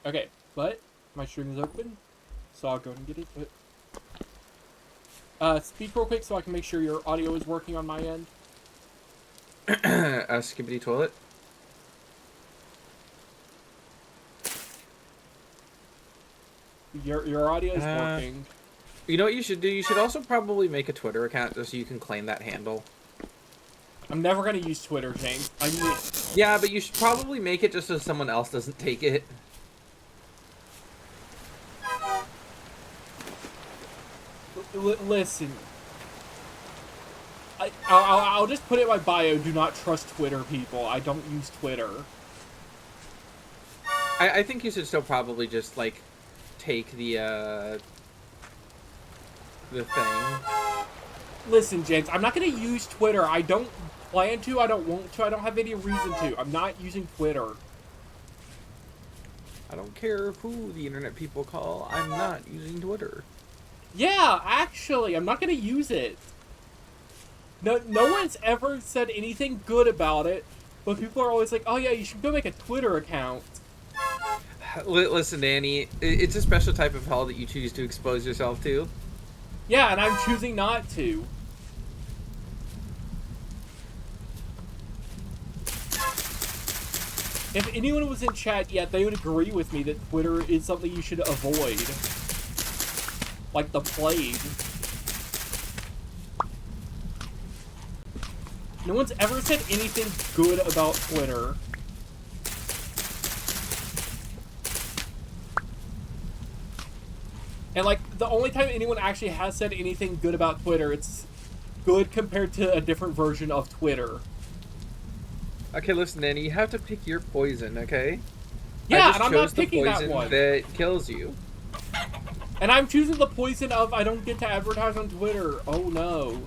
Okay, but my stream is open, so I'll go and get into it. Speak real quick so I can make sure your audio is working on my end. Skibbity toilet. Your audio is working. You know what you should do? You should also probably make a Twitter account just so you can claim that handle. I'm never gonna use Twitter, James. I mean, yeah, but you should probably make it just so someone else doesn't take it. Listen. I'll just put it in my bio. Do not trust Twitter, people. I don't use Twitter. I think you should still probably just like take the thing. Listen, James. I'm not gonna use Twitter. I don't plan to. I don't want to. I don't have any reason to. I'm not using Twitter. I don't care who the internet people call. I'm not using Twitter. Yeah, actually, I'm not gonna use it. No one's ever said anything good about it, but people are always like, "Oh yeah, you should go make a Twitter account." Listen, Danny, it's a special type of hell that you choose to expose yourself to. Yeah, and I'm choosing not to. If anyone was in chat yet, they would agree with me that Twitter is something you should avoid. Like the plague. No one's ever said anything good about Twitter. And, like, the only time anyone actually has said anything good about Twitter, it's good compared to a different version of Twitter. Okay, listen, Danny, you have to pick your poison, okay? Yeah, and I'm not picking that one. That kills you. And I'm choosing the poison of I don't get to advertise on Twitter. Oh no.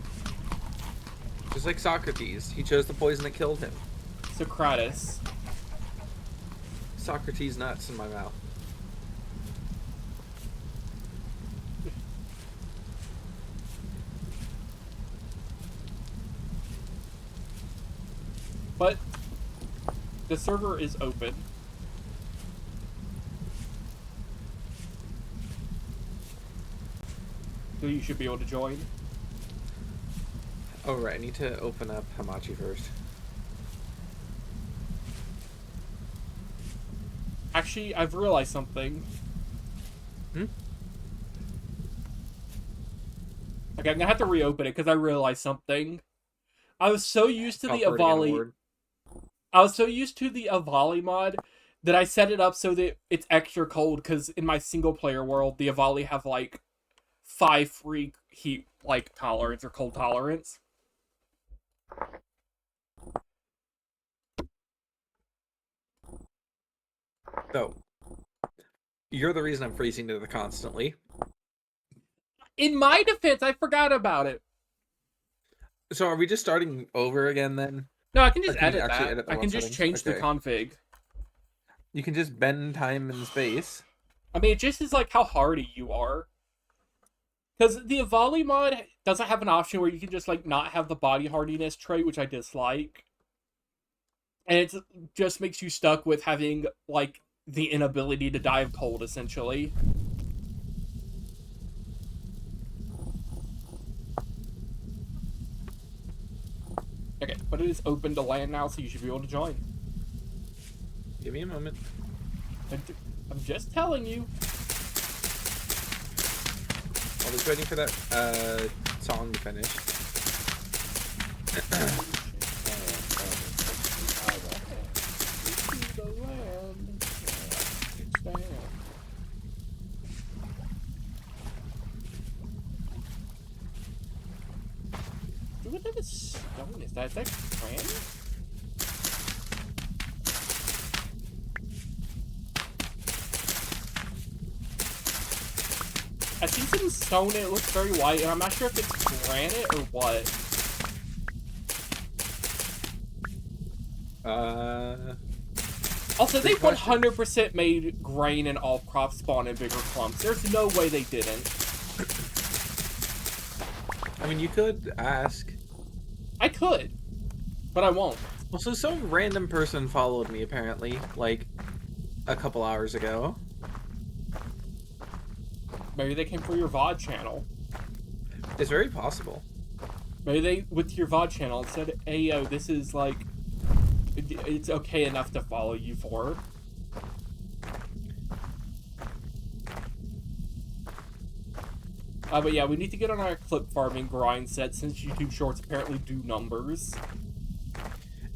Just like Socrates. He chose the poison that killed him. Socrates. Socrates nuts in my mouth. But the server is open. So you should be able to join. Oh, right. I need to open up Hamachi first. Actually, I've realized something. Hmm? Okay, I'm gonna have to reopen it because I realized something. I was so used to the Avali. I was so used to the Avali mod that I set it up so that it's extra cold because in my single player world, the Avali have like 5 free heat like tolerance or cold tolerance. So, you're the reason I'm freezing to the constantly. In my defense, I forgot about it. So are we just starting over again then? No, I can just edit that. I can just change the config. You can just bend time and space. I mean, it just is like how hardy you are. Because the Avali mod doesn't have an option where you can just like not have the body hardiness trait, which I dislike. And it just makes you stuck with having like the inability to die of cold, essentially. Okay, but it is open to land now, so you should be able to join. Give me a moment. I'm just telling you. I was waiting for that song to finish. Dude, what type of stone is that? Is that granite? I see some stone, it looks very white, and I'm not sure if it's granite or what. Also, they 100% made grain and all crops spawn in bigger clumps. There's no way they didn't. I mean, you could ask. I could, but I won't. Also, some random person followed me, apparently, like, a couple hours ago. Maybe they came for your VOD channel. It's very possible. Maybe they with your VOD channel and said, "Hey, yo, this is like, it's okay enough to follow you for." But yeah, we need to get on our clip farming grind set since YouTube Shorts apparently do numbers.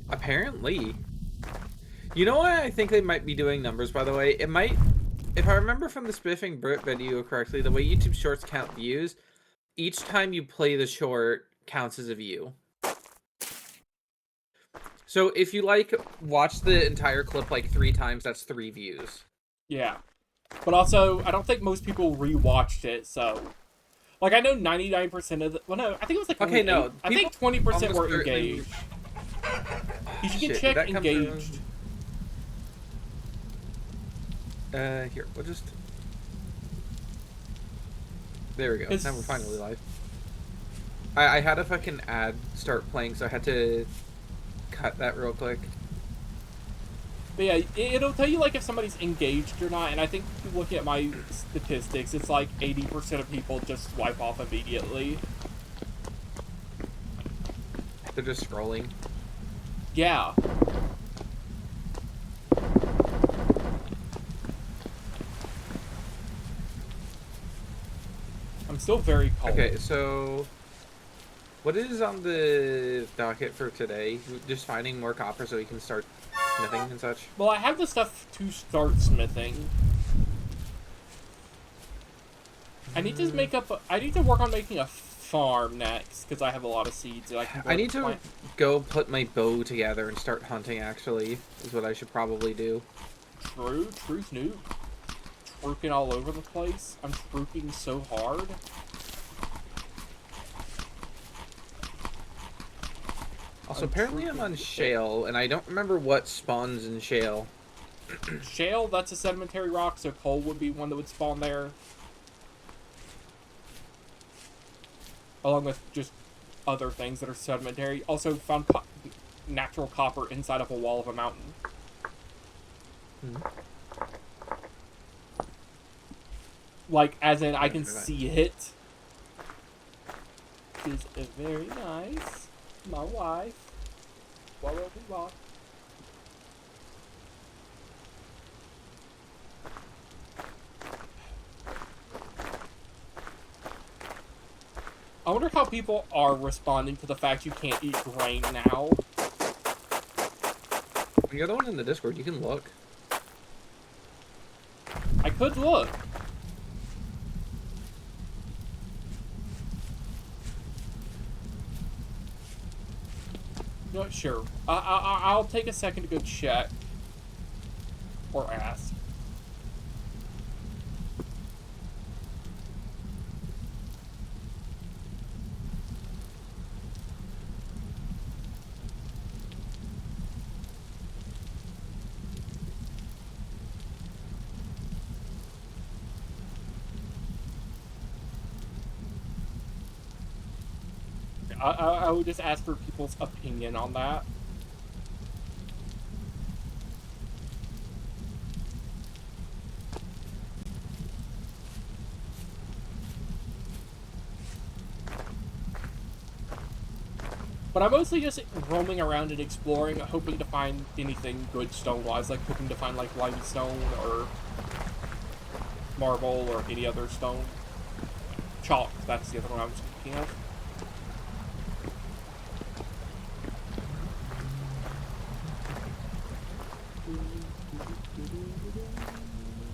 Apparently. You know what I think they might be doing numbers, by the way? It might, if I remember from the Spiffing Brit video correctly, the way YouTube Shorts count views, each time you play the short counts as a view. So if you like watch the entire clip like 3 times, that's 3 views. Yeah. But also, I don't think most people rewatched it, so... Like, I know 99% of the... Well, no, I think it was like... Okay, no. I think 20% were engaged. You should get check engaged. Here, we'll just... There we go. Now we're finally live. I had a fucking ad start playing, so I had to cut that real quick. But yeah, it'll tell you, like, if somebody's engaged or not, and I think looking at my statistics, it's like 80% of people just swipe off immediately. They're just scrolling. Yeah. I'm still very cold. Okay, so... What is on the docket for today? Just finding more copper so we can start smithing and such? Well, I have the stuff to start smithing. I need to make up... I need to work on making a farm next, because I have a lot of seeds that I can... I need to go put my bow together and start hunting, actually, is what I should probably do. True, Snoop. Trooking all over the place. I'm trooking so hard. Also, apparently I'm on shale, and I don't remember what spawns in shale. Shale, that's a sedimentary rock, so coal would be one that would spawn there. Along with just other things that are sedimentary. Also found natural copper inside of a wall of a mountain. Like, as in, I can see it. Which is very nice. My wife. Blah. I wonder how people are responding to the fact you can't eat grain now. You're the one in the Discord, you can look. I could look. No, sure. I'll take a second to go check. Or ask. I would just ask for people's opinion on that. But I'm mostly just roaming around and exploring, hoping to find anything good stone-wise, like hoping to find like limestone or marble or any other stone. Chalk, that's the other one I was thinking of.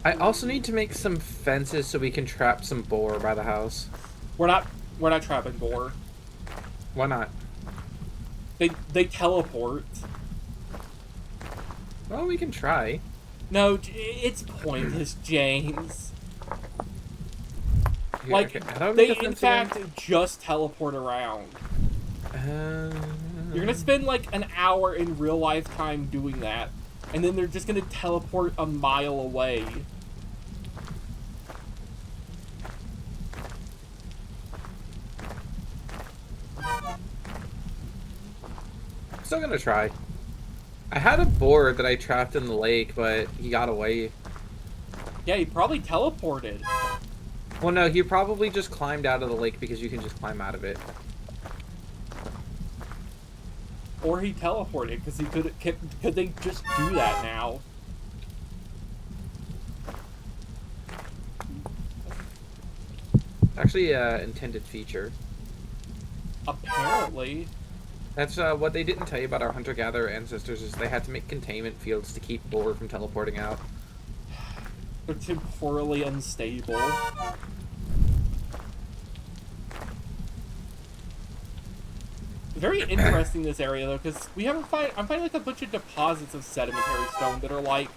I also need to make some fences so we can trap some boar by the house. We're not trapping boar. Why not? They teleport. Well, we can try. No, it's pointless, James. Here, Like, okay. they in fact just teleport around. You're gonna spend like an hour in real life time doing that, and then they're just gonna teleport a mile away. Still gonna try. I had a boar that I trapped in the lake, but he got away. Yeah, he probably teleported. Well, no, he probably just climbed out of the lake because you can just climb out of it. Or he teleported, because he could they just do that now? Actually, intended feature. Apparently. That's what they didn't tell you about our hunter-gatherer ancestors is they had to make containment fields to keep boar from teleporting out. They're temporally unstable. Very interesting, this area, though, because I'm finding like a bunch of deposits of sedimentary stone that are like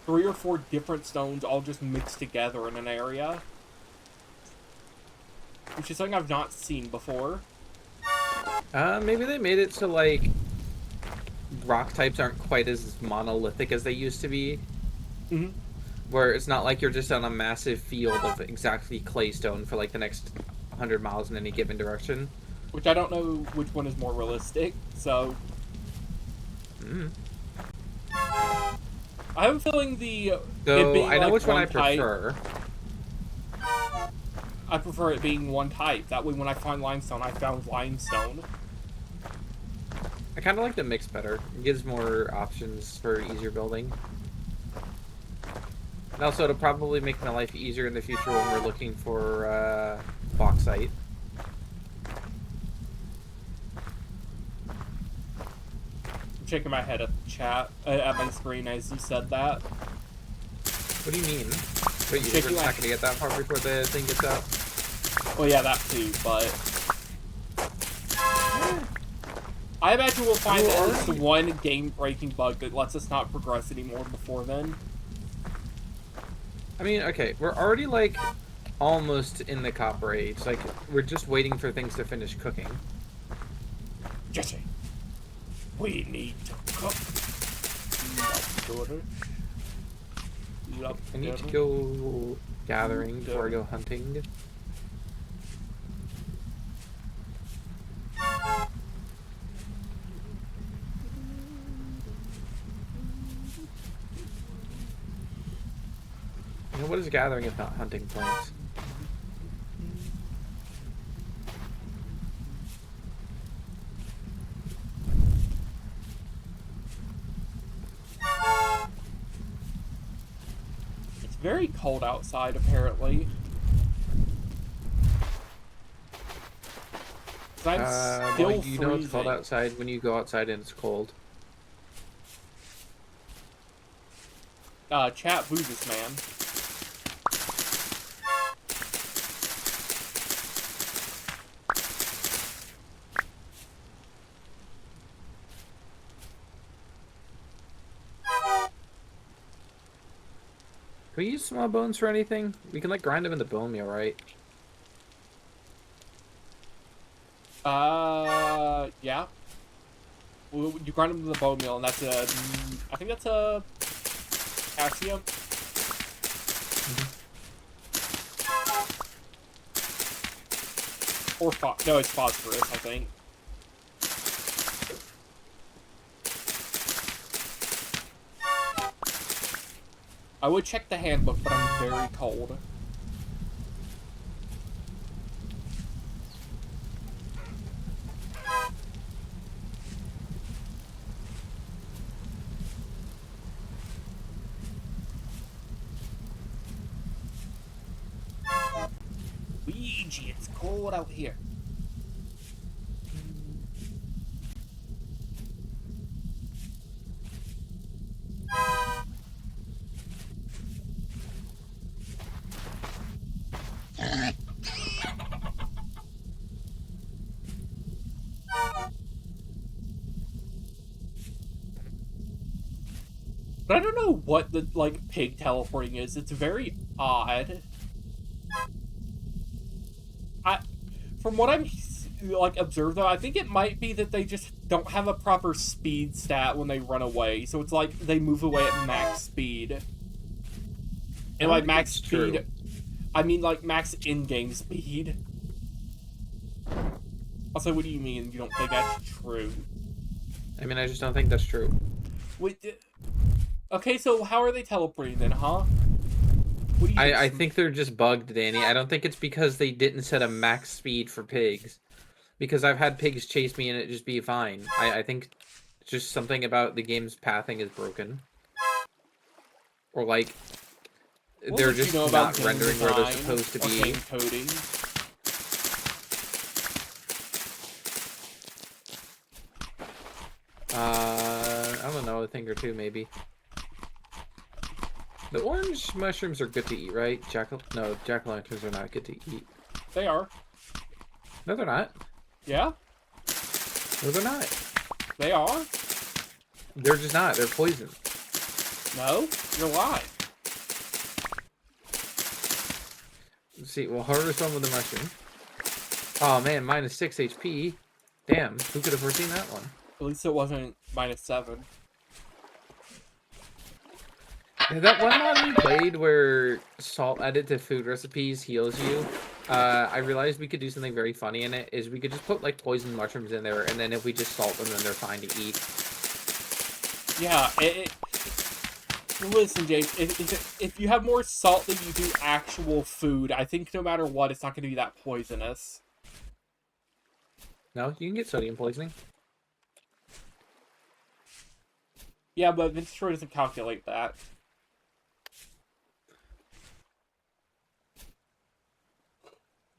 3 or 4 different stones all just mixed together in an area. Which is something I've not seen before. Maybe they made it so, like, rock types aren't quite as monolithic as they used to be. Mm-hmm. Where it's not like you're just on a massive field of exactly claystone for, like, the next 100 miles in any given direction. Which I don't know which one is more realistic, so... I have a feeling So, I know which one I prefer. I prefer it being one type. That way when I find limestone, I found limestone. I kind of like the mix better. It gives more options for easier building. And also, it'll probably make my life easier in the future when we're looking for bauxite. I'm shaking my head at the chat, at my screen as you said that. What do you mean? But you're not going to get that far before the thing gets up? Well, yeah, that too, but... I imagine we'll find at least one game-breaking bug that lets us not progress anymore before then. I mean, okay, we're already, like, almost in the Copper Age. Like, we're just waiting for things to finish cooking. Jesse, we need to cook. I need to go gathering before I go hunting. You know, what is gathering if not hunting plants? It's very cold outside, apparently. I'm still well, you freezing. know it's cold outside when you go outside and it's cold. Chat, who's this man? Can we use small bones for anything? We can, like, grind them into bone meal, right? Yeah. Well, you grind them to the bone meal, and that's I think that's a potassium. Or no, it's phosphorus, I think. I would check the handbook, but I'm very cold. Ouija, it's cold out here. But I don't know what the, like, pig teleporting is. It's very odd. From what I'm, like, observed, though, I think it might be that they just don't have a proper speed stat when they run away. So it's like they move away at max speed. And, like, max speed... I mean, like, max in-game speed. Also, what do you mean you don't think that's true? I mean, I just don't think that's true. Wait, okay, so how are they teleporting then, huh? What do you I think they're just bugged, Danny. I don't think it's because they didn't set a max speed for pigs. Because I've had pigs chase me and it just be fine. I think just something about the game's pathing is broken. Or like they're what you just know about not game rendering where they're design supposed to or be. game coding? I don't know, a thing or two maybe. The orange mushrooms are good to eat, right? Jack-o'-lanterns are not good to eat. They are. No, they're not. Yeah? No, they're not. They are? They're just not. They're poison. No? You're lying. Let's see, we'll harvest one with the mushroom. Oh man, minus 6 HP. Damn, who could have foreseen that one? At least it wasn't -7. That one mod we played where salt added to food recipes heals you. I realized we could do something very funny in it. Is we could just put like poison mushrooms in there, and then if we just salt them, then they're fine to eat. Yeah, listen, James, if you have more salt than you do actual food, I think no matter what, it's not going to be that poisonous. No, you can get sodium poisoning. Yeah, but Ventura doesn't calculate that.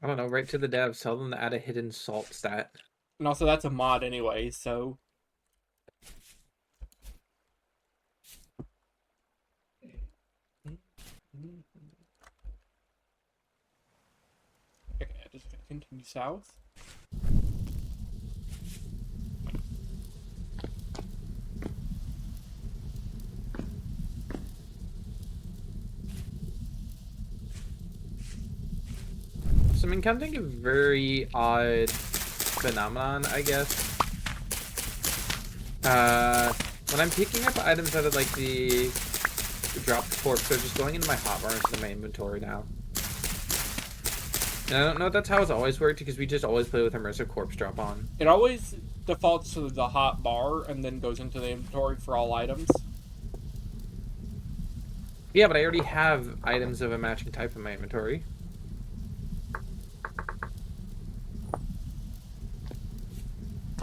I don't know, right to the devs, tell them to add a hidden salt stat. And also, that's a mod anyway, so... Okay, I'm just gonna continue south. So I'm encountering a very odd phenomenon, I guess. When I'm picking up items out of like the dropped corpse, they're just going into my hotbar instead of my inventory now. And I don't know if that's how it's always worked, because we just always play with immersive corpse drop on. It always defaults to the hot bar and then goes into the inventory for all items. Yeah, but I already have items of a matching type in my inventory.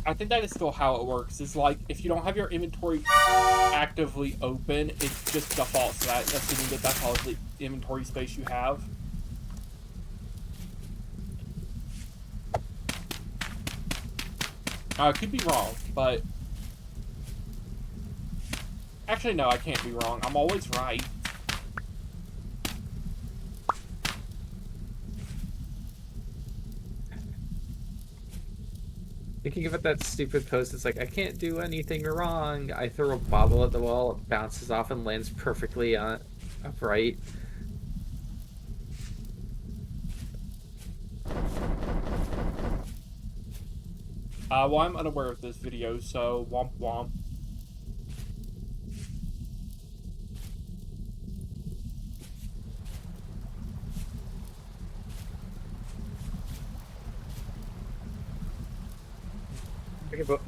I think that is still how it works. It's like, if you don't have your inventory actively open, it just defaults to that, assuming that that's all the inventory space you have. I could be wrong, but... Actually, no, I can't be wrong. I'm always right. Thinking about that stupid post, it's like, I can't do anything wrong. I throw a bottle at the wall, it bounces off and lands perfectly on upright. Well, I'm unaware of this video, so womp womp. Okay, but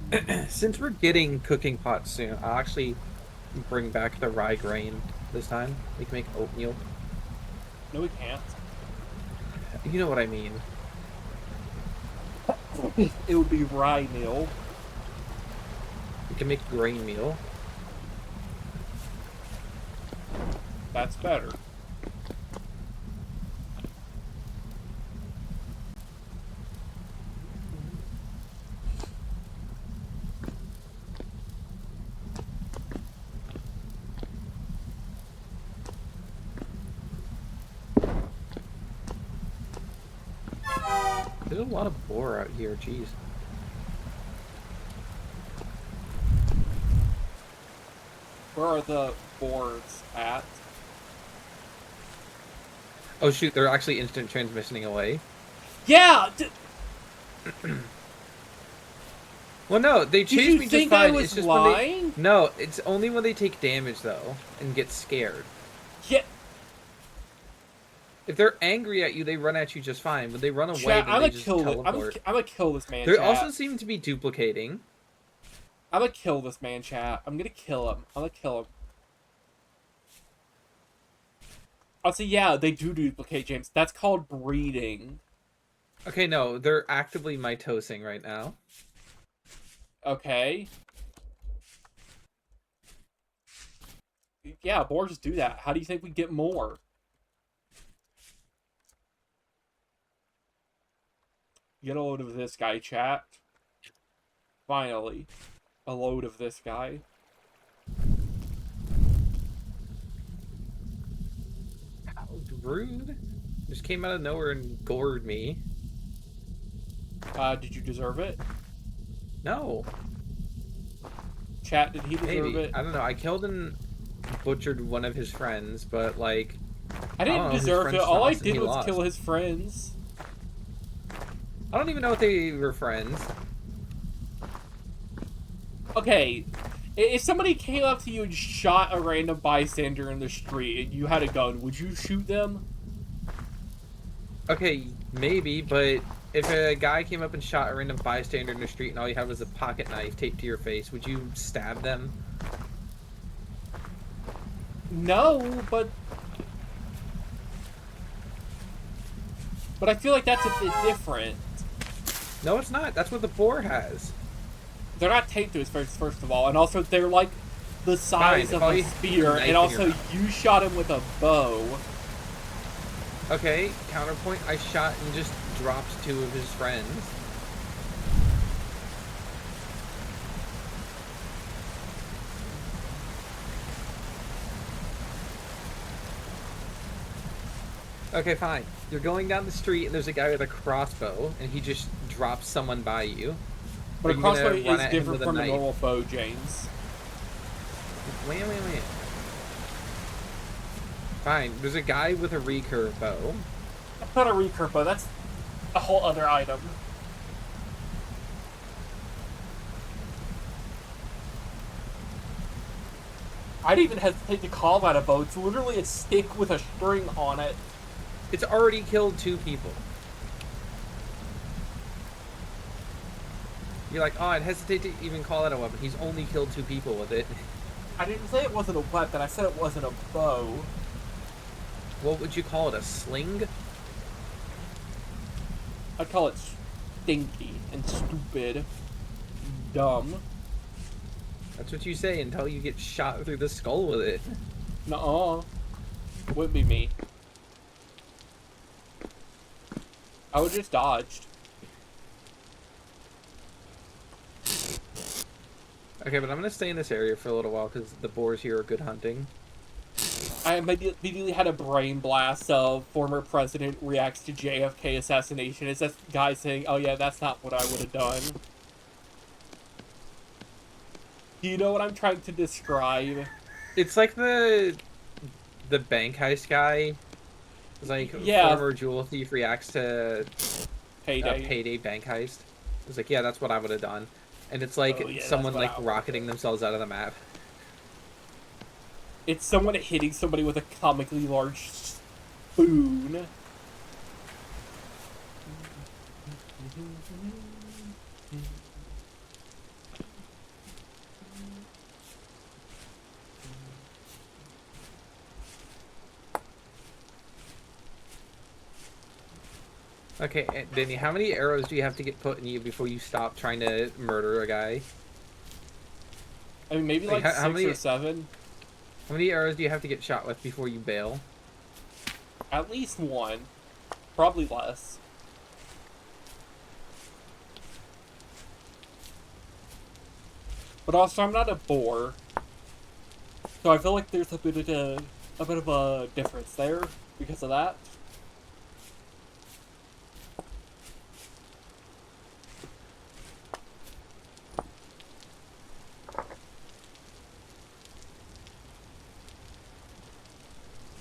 since we're getting cooking pots soon, I'll actually bring back the rye grain this time. We can make oatmeal. No, we can't. You know what I mean. It would be rye meal. We can make grain meal. That's better. There's a lot of boar out here, jeez. Where are the boards at? Oh shoot, they're actually instant transmissioning away. Yeah! Well, no, they Did chased you me think just fine. I was It's just lying? when they... No, it's only when they take damage though and get scared. Yeah. If they're angry at you, they run at you just fine. When they run away, Chat, then they just teleport. I'm gonna kill this man, They chat. also seem to be duplicating. I'm gonna kill this man, chat. I'm gonna kill him. I'm gonna kill him. I'll say, yeah, they do duplicate, James. That's called breeding. Okay, no, they're actively mitosing right now. Okay. Yeah, boars do that. How do you think we get more? Get a load of this guy, chat. Finally. A load of this guy. How rude. Just came out of nowhere and gored me. Did you deserve it? No. Chat, did he deserve Maybe. it? I don't know. I killed and butchered one of his friends, but like... I didn't deserve it. All I did was kill his friends. I don't even know if they were friends. Okay, if somebody came up to you and shot a random bystander in the street and you had a gun, would you shoot them? Okay, maybe, but if a guy came up and shot a random bystander in the street and all you had was a pocket knife taped to your face, would you stab them? No, but I feel like that's a bit different. No, it's not. That's what the boar has. They're not taped to his face, first of all, and also they're like the size of a spear, and also you shot him with a bow. Okay, counterpoint, I shot and just dropped two of his friends. Okay, fine. You're going down the street and there's a guy with a crossbow, and he just drops someone by you. But a crossbow is different from a normal bow, James. Wait. Fine, there's a guy with a recurve bow. That's not a recurve bow, that's a whole other item. I'd even hesitate to call that a bow. It's literally a stick with a string on it. It's already killed two people. You're like, oh, I'd hesitate to even call it a weapon. He's only killed two people with it. I didn't say it wasn't a weapon, I said it wasn't a bow. What would you call it, a sling? I'd call it stinky and stupid. Dumb. That's what you say until you get shot through the skull with it. Nuh-uh. Wouldn't be me. I would just dodged. Okay, but I'm gonna stay in this area for a little while because the boars here are good hunting. I immediately had a brain blast of former president reacts to JFK assassination. It's that guy saying, oh yeah, that's not what I would have done. Do you know what I'm trying to describe? It's like the bank heist guy. It's like former jewel thief reacts to payday bank heist. It's like, yeah, that's what I would have done. And it's like someone like rocketing themselves out of the map. It's someone hitting somebody with a comically large spoon. Okay, Danny, how many arrows do you have to get put in you before you stop trying to murder a guy? I mean, maybe like 6 or 7. How many arrows do you have to get shot with before you bail? At least 1. Probably less. But also, I'm not a boar. So I feel like there's a bit of a difference there because of that.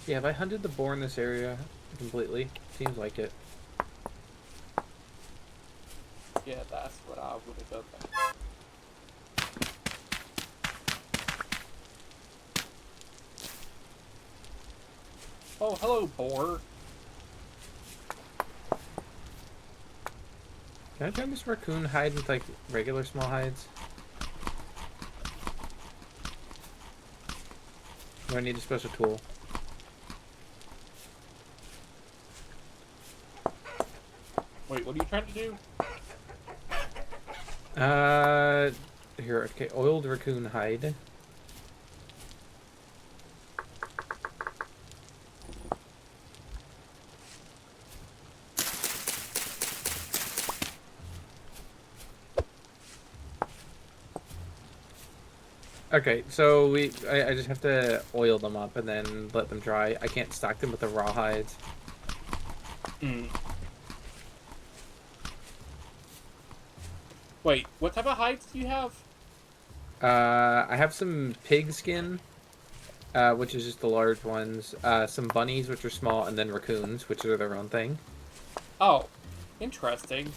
Yeah, have I hunted the boar in this area completely? Seems like it. Yeah, that's what I would have done. Oh, hello, boar. Can I turn this raccoon hide with like regular small hides? Do I need a special tool? Wait, what are you trying to do? Here, okay, oiled raccoon hide. Okay, so I just have to oil them up and then let them dry. I can't stack them with the raw hides. Hmm. Wait, what type of hides do you have? I have some pig skin, which is just the large ones. Some bunnies, which are small, and then raccoons, which are their own thing. Oh, interesting.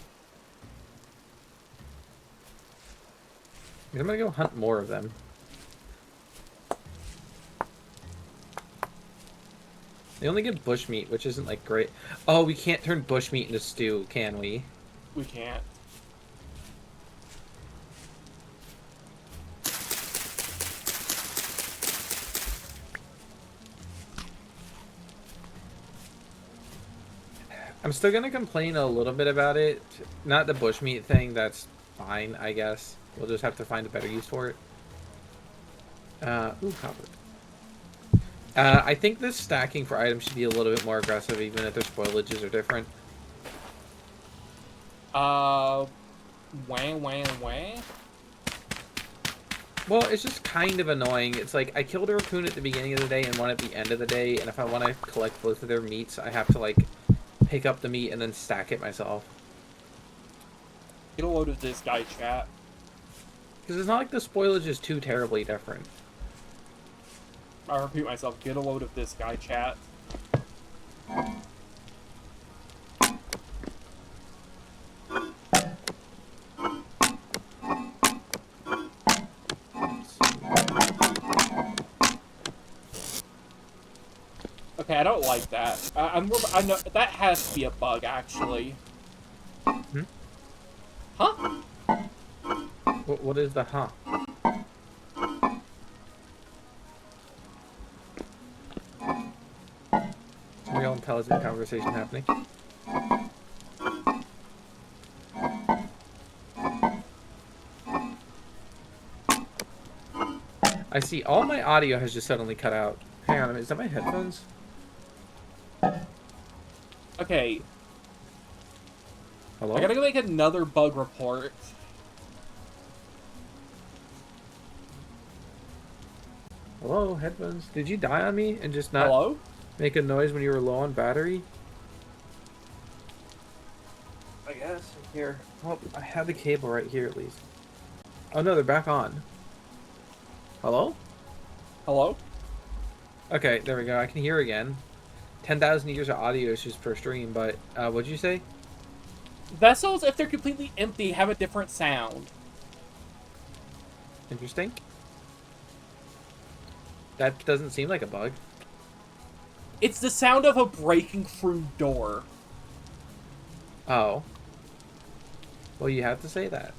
I'm gonna go hunt more of them. They only get bushmeat, which isn't like great. Oh, we can't turn bushmeat into stew, can we? We can't. I'm still gonna complain a little bit about it. Not the bushmeat thing, that's fine, I guess. We'll just have to find a better use for it. Ooh, copper. I think this stacking for items should be a little bit more aggressive, even if their spoilages are different. Wah. Well, it's just kind of annoying. It's like, I killed a raccoon at the beginning of the day and one at the end of the day, and if I want to collect both of their meats, I have to, like, pick up the meat and then stack it myself. Get a load of this guy, chat. Because it's not like the spoilage is too terribly different. I repeat myself, get a load of this guy, chat. Okay, I don't like that. I know that has to be a bug, actually. Hmm? Huh? What is the huh? Real intelligent conversation happening. I see all my audio has just suddenly cut out. Hang on a minute, is that my headphones? Okay. Hello? I gotta go make another bug report. Hello, headphones. Did you die on me and just not Hello? make a noise when you were low on battery? I guess. Here. Oh, I have the cable right here at least. Oh no, they're back on. Hello? Hello? Okay, there we go. I can hear again. 10,000 years of audio issues per stream, but what'd you say? Vessels, if they're completely empty, have a different sound. Interesting. That doesn't seem like a bug. It's the sound of a breaking through door. Oh. Well, you have to say that.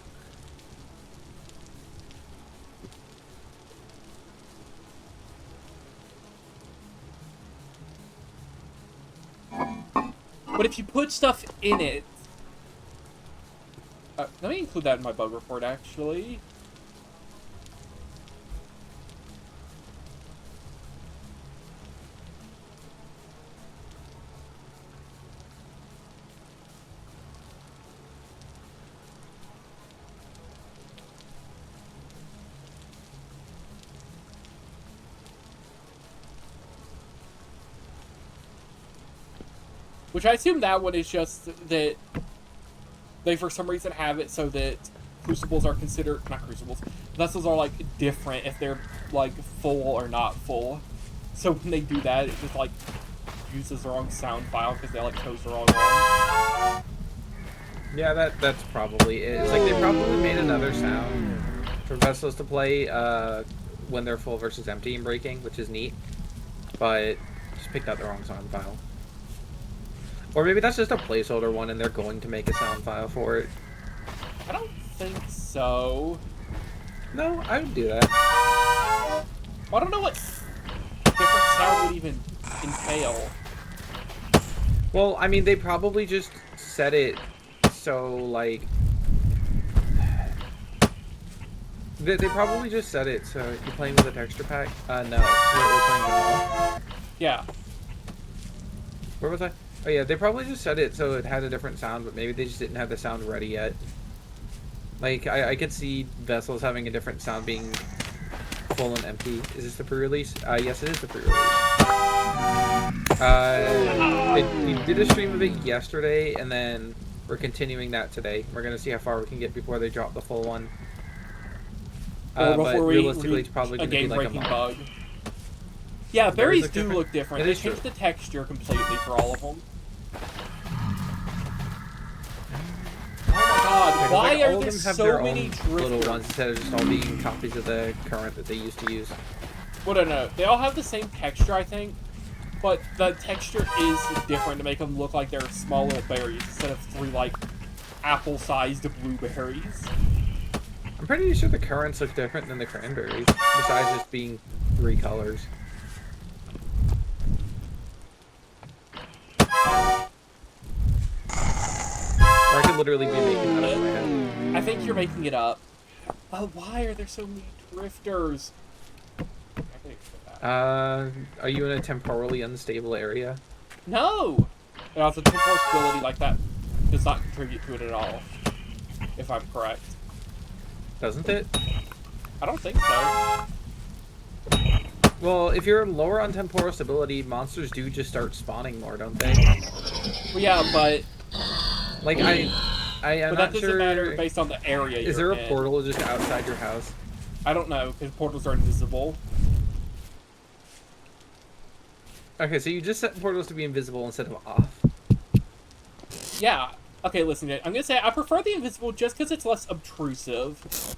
But if you put stuff in it... let me include that in my bug report, actually. Which I assume that one is just that they for some reason have it so that crucibles are considered, not crucibles, vessels are like different if they're like full or not full. So when they do that, it just like uses the wrong sound file because they like chose the wrong one. Yeah, that's probably it. It's like they probably made another sound for vessels to play when they're full versus empty and breaking, which is neat. But just picked out the wrong sound file. Or maybe that's just a placeholder one and they're going to make a sound file for it. I don't think so. No, I would do that. I don't know what different sound would even entail. Well, I mean, they probably just set it so like they probably just said it. So you're playing with a texture pack? No, we're playing vanilla. Yeah. Where was I? Oh yeah, they probably just said it so it had a different sound, but maybe they just didn't have the sound ready yet. Like I could see Vessels having a different sound being full and empty. Is this the pre-release? Yes, it is the pre-release. We did a stream of it yesterday, and then we're continuing that today. We're gonna see how far we can get before they drop the full one. Or before but we realistically, it's probably gonna be like a month. bug. Yeah, berries do look different. They changed changed the texture completely for all of them. Oh my god, why like, are there so many drifters? Little ones instead of just all being copies of the current that they used to use. Well, no. They all have the same texture, I think. But the texture is different to make them look like they're small little berries instead of 3, like, apple-sized blueberries. I'm pretty sure the currants look different than the cranberries, besides just being 3 colors. Or I could literally be making that up in my head. I think you're making it up. Oh, why are there so many drifters? Are you in a temporally unstable area? No! And also, temporal stability like that does not contribute to it at all, if I'm correct. Doesn't it? I don't think so. Well, if you're lower on temporal stability, monsters do just start spawning more, don't they? Well, yeah, but... Like, I am but that doesn't matter based on the area Is there a portal just outside your house? I don't know, because portals are invisible. Okay, so you just set portals to be invisible instead of off. Yeah. Okay, listen, I'm gonna say I prefer the invisible just because it's less obtrusive.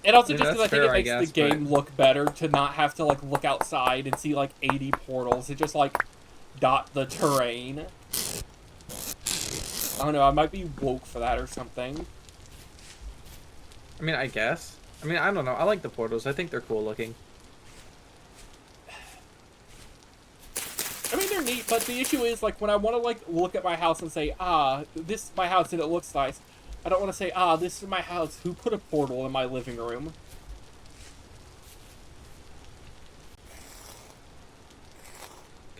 And also just because I think it makes the game look better to not have to, like, look outside and see, like, 80 portals. It just, like, dot the terrain. I don't know, I might be woke for that or something. I mean, I guess. I mean, I don't know. I like the portals. I think they're cool looking. I mean, they're neat, but the issue is, like, when I want to, like, look at my house and say, this is my house and it looks nice, I don't want to say, this is my house. Who put a portal in my living room?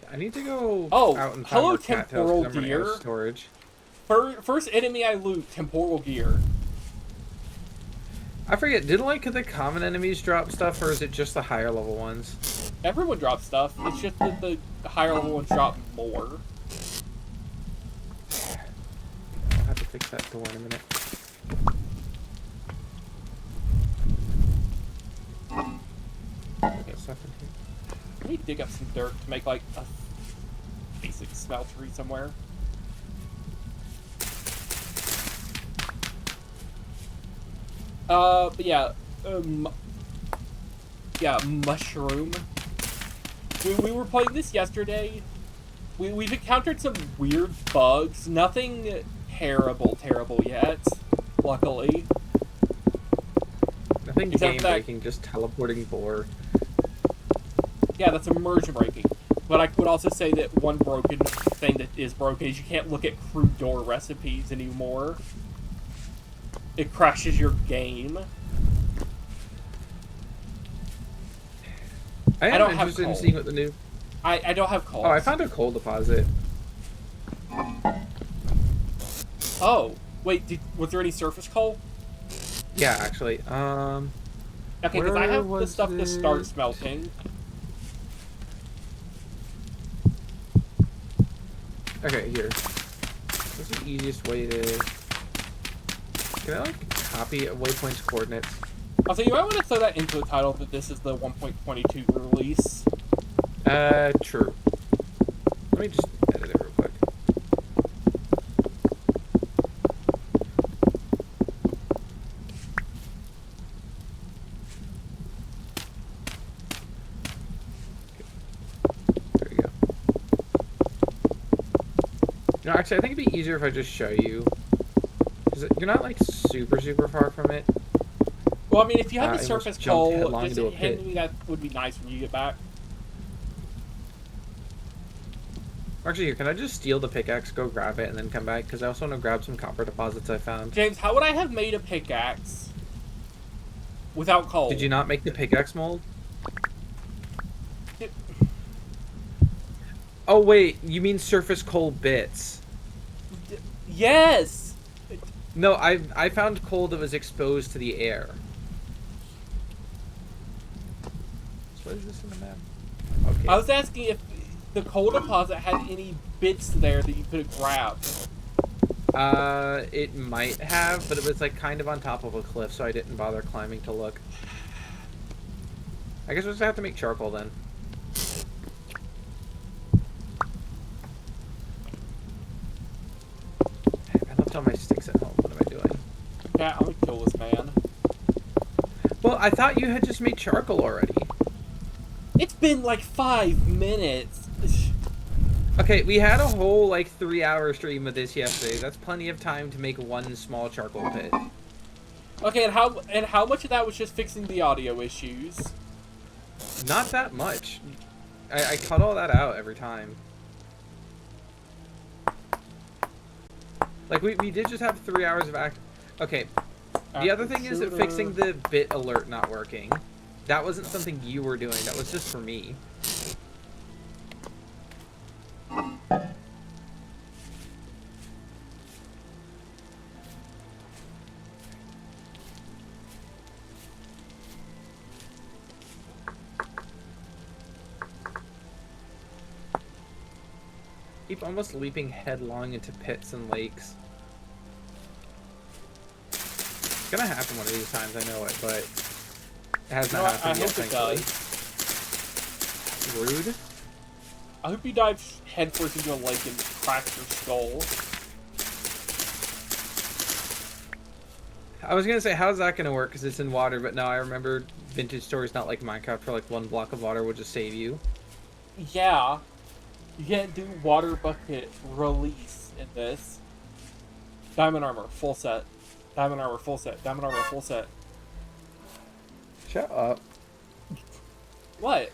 I need to go out and find hello, more cat temporal tails, 'cause I'm running out deer. of storage. First enemy I loot, temporal gear. I forget, did, like, the common enemies drop stuff, or is it just the higher level ones? Everyone drops stuff. It's just that the higher level ones drop more. I'll have to fix that door in a minute. Okay. Let me dig up some dirt to make, like, a basic smeltery somewhere. But yeah, mushroom. We were playing this yesterday. We've encountered some weird bugs. Nothing terrible yet, luckily. Nothing game-breaking, just teleporting boar. Yeah, that's immersion breaking. But I would also say that one broken thing that is broken is you can't look at crude door recipes anymore. It crashes your game. I am interested in seeing what the new... I don't have coal. Oh, I found a coal deposit. Oh, wait, was there any surface coal? Yeah, actually. Okay, because I have the stuff to start smelting. Okay, here. What's the easiest way to... Can I, like, copy a waypoint's coordinates? Also, you might want to throw that into the title that this is the 1.22 release. True. Let me just edit it real quick. There you go. No, actually, I think it'd be easier if I just show you. Because you're not, like, super far from it. Well, I mean, if you have the surface coal, just hand me that would be nice when you get back. Actually, here, can I just steal the pickaxe, go grab it, and then come back? Because I also want to grab some copper deposits I found. James, how would I have made a pickaxe without coal? Did you not make the pickaxe mold? Oh, wait. You mean surface coal bits? Yes! No, I found coal that was exposed to the air. So what is this in the map? Okay. I was asking if the coal deposit had any bits there that you could have grabbed. It might have, but it was like kind of on top of a cliff, so I didn't bother climbing to look. I guess we'll just have to make charcoal then. I left all my sticks at home. What am I doing? Yeah, I'm gonna kill this man. Well, I thought you had just made charcoal already. It's been like 5 minutes. Okay, we had a whole like 3-hour stream of this yesterday. That's plenty of time to make one small charcoal pit. Okay, and how much of that was just fixing the audio issues? Not that much. I cut all that out every time. Like, we did just have 3 hours of act. Okay. The other thing is that fixing the bit alert not working. That wasn't something you were doing. That was just for me. Keep almost leaping headlong into pits and lakes. It's gonna happen one of these times, I know it, but it has not happened yet, thankfully. Rude. I hope you dive headfirst into a lake and crack your skull. I was gonna say, how's that gonna work? Because it's in water, but no, I remember vintage stories not like Minecraft, where like one block of water will just save you. Yeah. You can't do water bucket release in this. Diamond armor, full set. Diamond armor, full set. Diamond armor, full set. Shut up. What?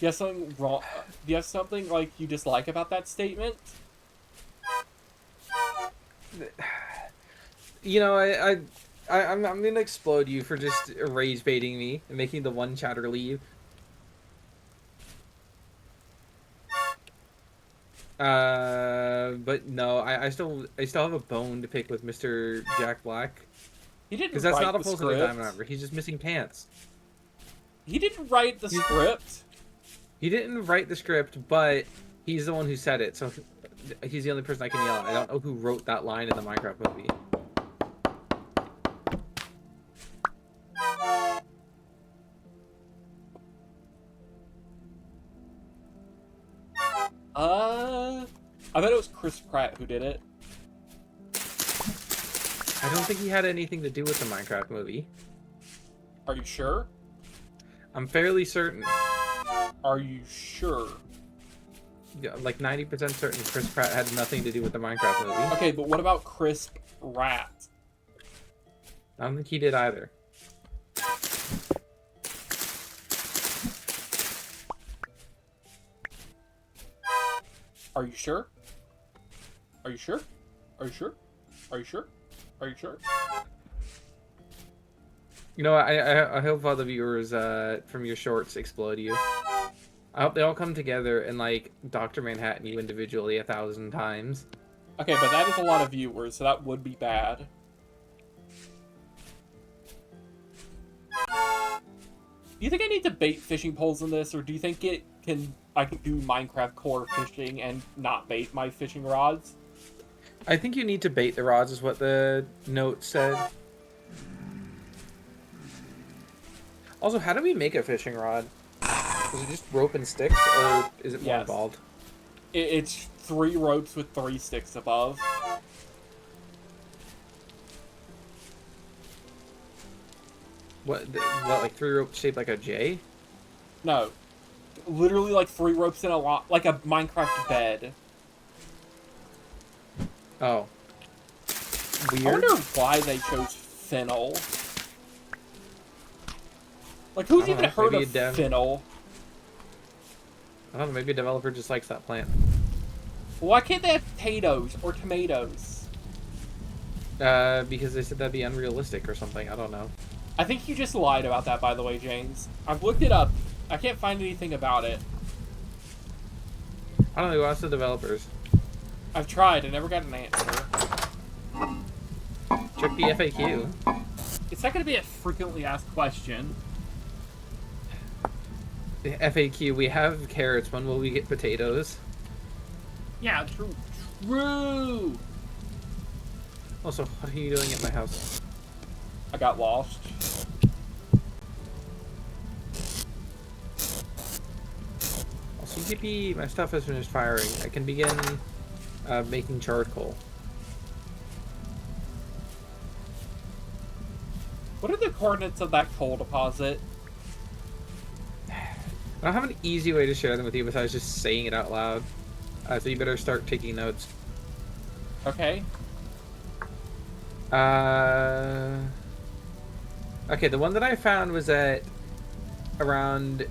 You have something wrong? Do you have something like you dislike about that statement? You know, I'm gonna explode you for just rage baiting me and making the one chatter leave. But no, I still have a bone to pick with Mr. Jack Black. He didn't because that's write not a the full set of script. diamond armor. He's just missing pants. He didn't write the script. He didn't write the script, but he's the one who said it, so he's the only person I can yell at. I don't know who wrote that line in the Minecraft movie. I bet it was Chris Pratt who did it. I don't think he had anything to do with the Minecraft movie. Are you sure? I'm fairly certain. Are you sure? Yeah, like 90% certain Chris Pratt had nothing to do with the Minecraft movie. Okay, but what about Chris Pratt? I don't think he did either. Are you sure? Are you sure? Are you sure? Are you sure? Are you sure? You know, I hope all the viewers from your shorts explode you. I hope they all come together and like Dr. Manhattan you individually 1,000 times. Okay, but that is a lot of viewers, so that would be bad. Do you think I need to bait fishing poles in this, or do you think I can do Minecraft core fishing and not bait my fishing rods? I think you need to bait the rods, is what the note said. Also, how do we make a fishing rod? Is it just rope and sticks, or is it more involved? It's 3 ropes with 3 sticks above. What, like 3 ropes shaped like a J? No. Literally like 3 ropes in a lot, like a Minecraft bed. Oh. Weird. I wonder why they chose fennel. Like, who's even heard of fennel? I don't know, maybe a developer just likes that plant. Why can't they have potatoes or tomatoes? Because they said that'd be unrealistic or something. I don't know. I think you just lied about that, by the way, James. I've looked it up. I can't find anything about it. I don't know. Ask the developers. I've tried. I never got an answer. Check the FAQ. It's not going to be a frequently asked question. The FAQ. We have carrots. When will we get potatoes? Yeah, true. True. Also, what are you doing at my house? I got lost. Also, yippee! My stuff has finished firing. I can begin making charcoal. What are the coordinates of that coal deposit? I don't have an easy way to share them with you besides just saying it out loud. So you better start taking notes. Okay. Okay, the one that I found was at around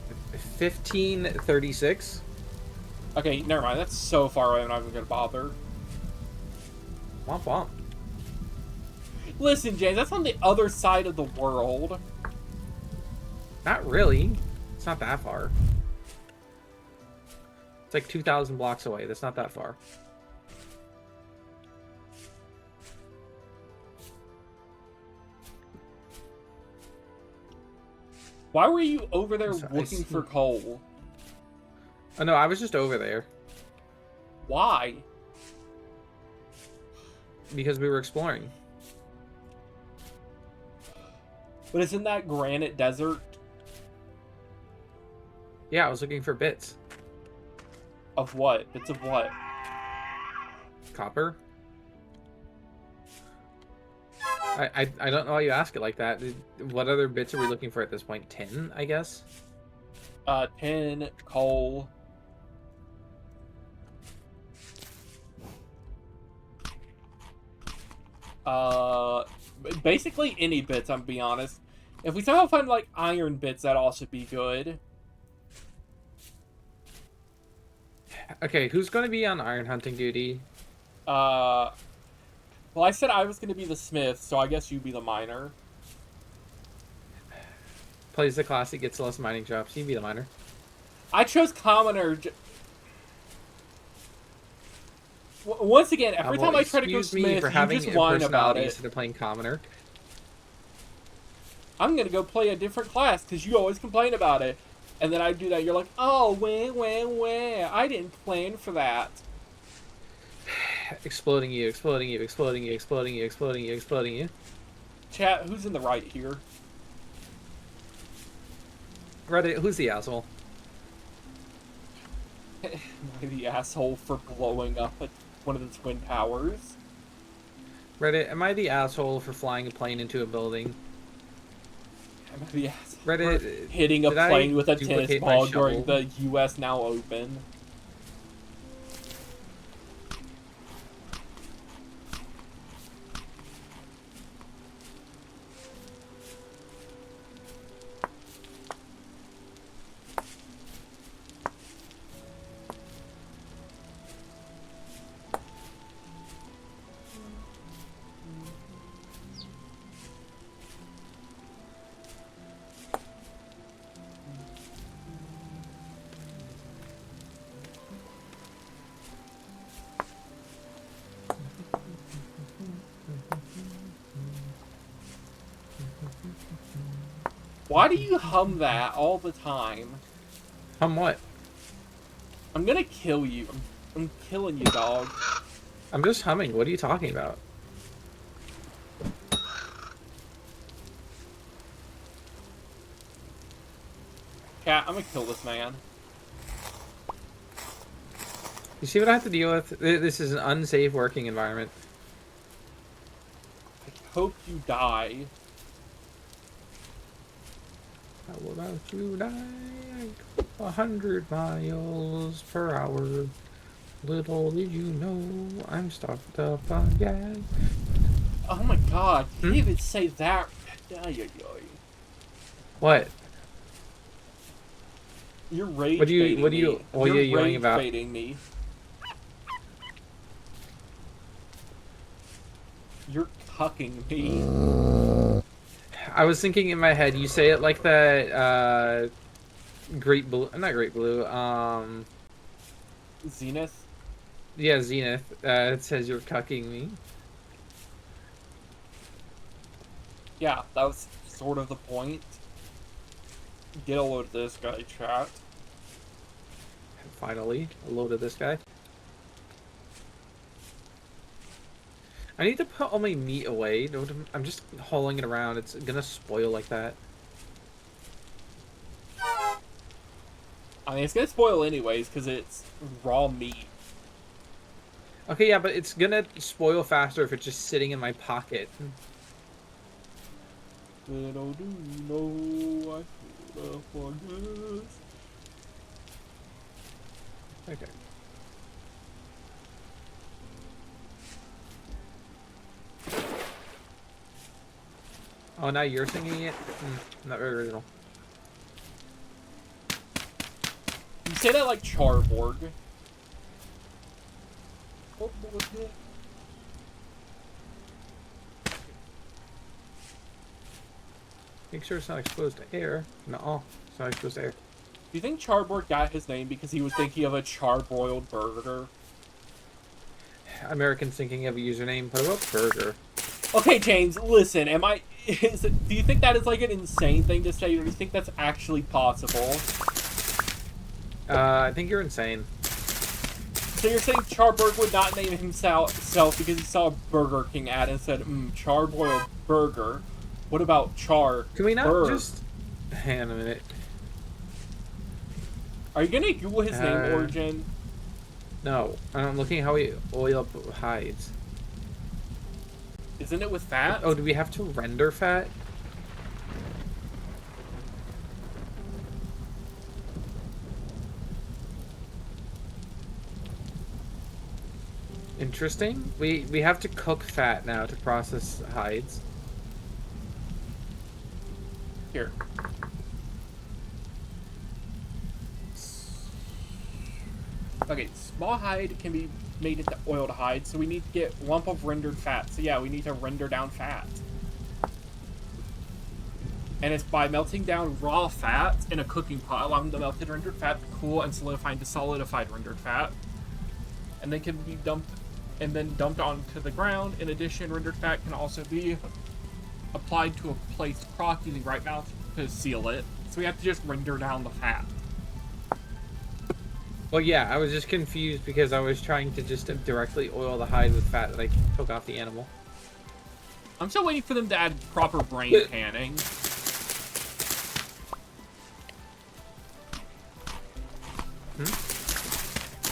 1536. Okay, never mind. That's so far away, I'm not even going to bother. Womp womp. Listen, James, that's on the other side of the world. Not really. It's not that far. It's like 2,000 blocks away. That's not that far. Why were you over there looking for coal? Oh no, I was just over there. Why? Because we were exploring. But isn't that granite desert? Yeah, I was looking for bits. Of what? Bits of what? Copper? I don't know why you ask it like that. What other bits are we looking for at this point? Tin, I guess? Tin, coal. Basically any bits, I'm be honest. If we somehow find, like, iron bits, that'd also be good. Okay, who's going to be on iron hunting duty? Well, I said I was going to be the smith, so I guess you be the miner. Plays the classic, gets less mining jobs. You be the miner. I chose commoner. Once again, every time I try to go smith, for you having just whine about it. Instead of playing commoner. I'm going to go play a different class, because you always complain about it. And then I do that, you're like, oh, wah, I didn't plan for that. Exploding you, exploding you, exploding you, exploding you, exploding you, exploding you. Chat, who's in the right here? Reddit, who's the asshole? Am I the asshole for blowing up one of the twin towers? Reddit, am I the asshole for flying a plane into a building? Am I the asshole Reddit, for hitting a plane with a tennis ball during the U.S. Now Open? Why do you hum that all the time? Hum what? I'm gonna kill you. I'm killing you, dog. I'm just humming. What are you talking about? Cat, I'm gonna kill this man. You see what I have to deal with? This is an unsafe working environment. I hope you die. How about you die 100 miles per hour? Little did you know I'm stocked up on gas. Oh my god, you didn't even say that. Ay, ay, ay. What? You're rage baiting What do you, me. what are You're you yelling rage about? baiting me. You're cucking me. I was thinking in my head, you say it like that, Great Blue, not Great Blue, Zenith? yeah, Zenith, it says you're cucking me. Yeah, that was sort of the point. Get a load of this guy, chat. Finally, a load of this guy. I need to put all my meat away. I'm just hauling it around. It's gonna spoil like that. I mean, it's gonna spoil anyways, because it's raw meat. Okay, yeah, but it's gonna spoil faster if it's just sitting in my pocket. Little do you know I should have forgot. Okay. Oh, now you're singing it? Not very original. You say that like Charborg. Make sure it's not exposed to air. No, it's not exposed to air. Do you think Charborg got his name because he was thinking of a charbroiled burger? Americans thinking of a username. What about burger? Okay, James, listen. Do you think that is like an insane thing to say, or do you think that's actually possible? I think you're insane. So you're saying Charberg would not name himself because he saw a Burger King ad and said, charbroiled burger. What about char? Can we not just... Hang on a minute. Are you gonna Google his name origin? No. I'm looking how we oil up hides. Isn't it with fat? Oh, do we have to render fat? Interesting. We have to cook fat now to process hides. Here. Okay, small hide can be made into oiled hide, so we need to get lump of rendered fat. So yeah, we need to render down fat. And it's by melting down raw fat in a cooking pot, allowing the melted rendered fat to cool and solidify into solidified rendered fat. And they can be dumped and then dumped onto the ground. In addition, rendered fat can also be applied to a placed crock using right mouth to seal it. So we have to just render down the fat. Well, yeah, I was just confused because I was trying to just directly oil the hide with fat that I took off the animal. I'm still waiting for them to add proper brain panning.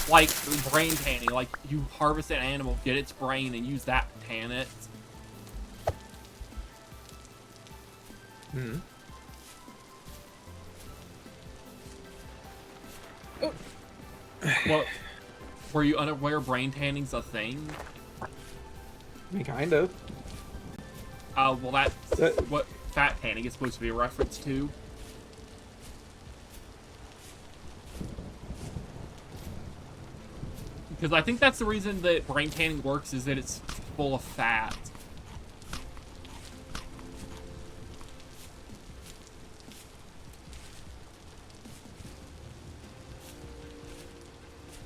Like brain tanning, like you harvest an animal, get its brain, and use that to tan it. Well, were you unaware brain tanning's a thing? I mean, kind of. Well, that's what fat tanning is supposed to be a reference to. Because I think that's the reason that brain tanning works, is that it's full of fat.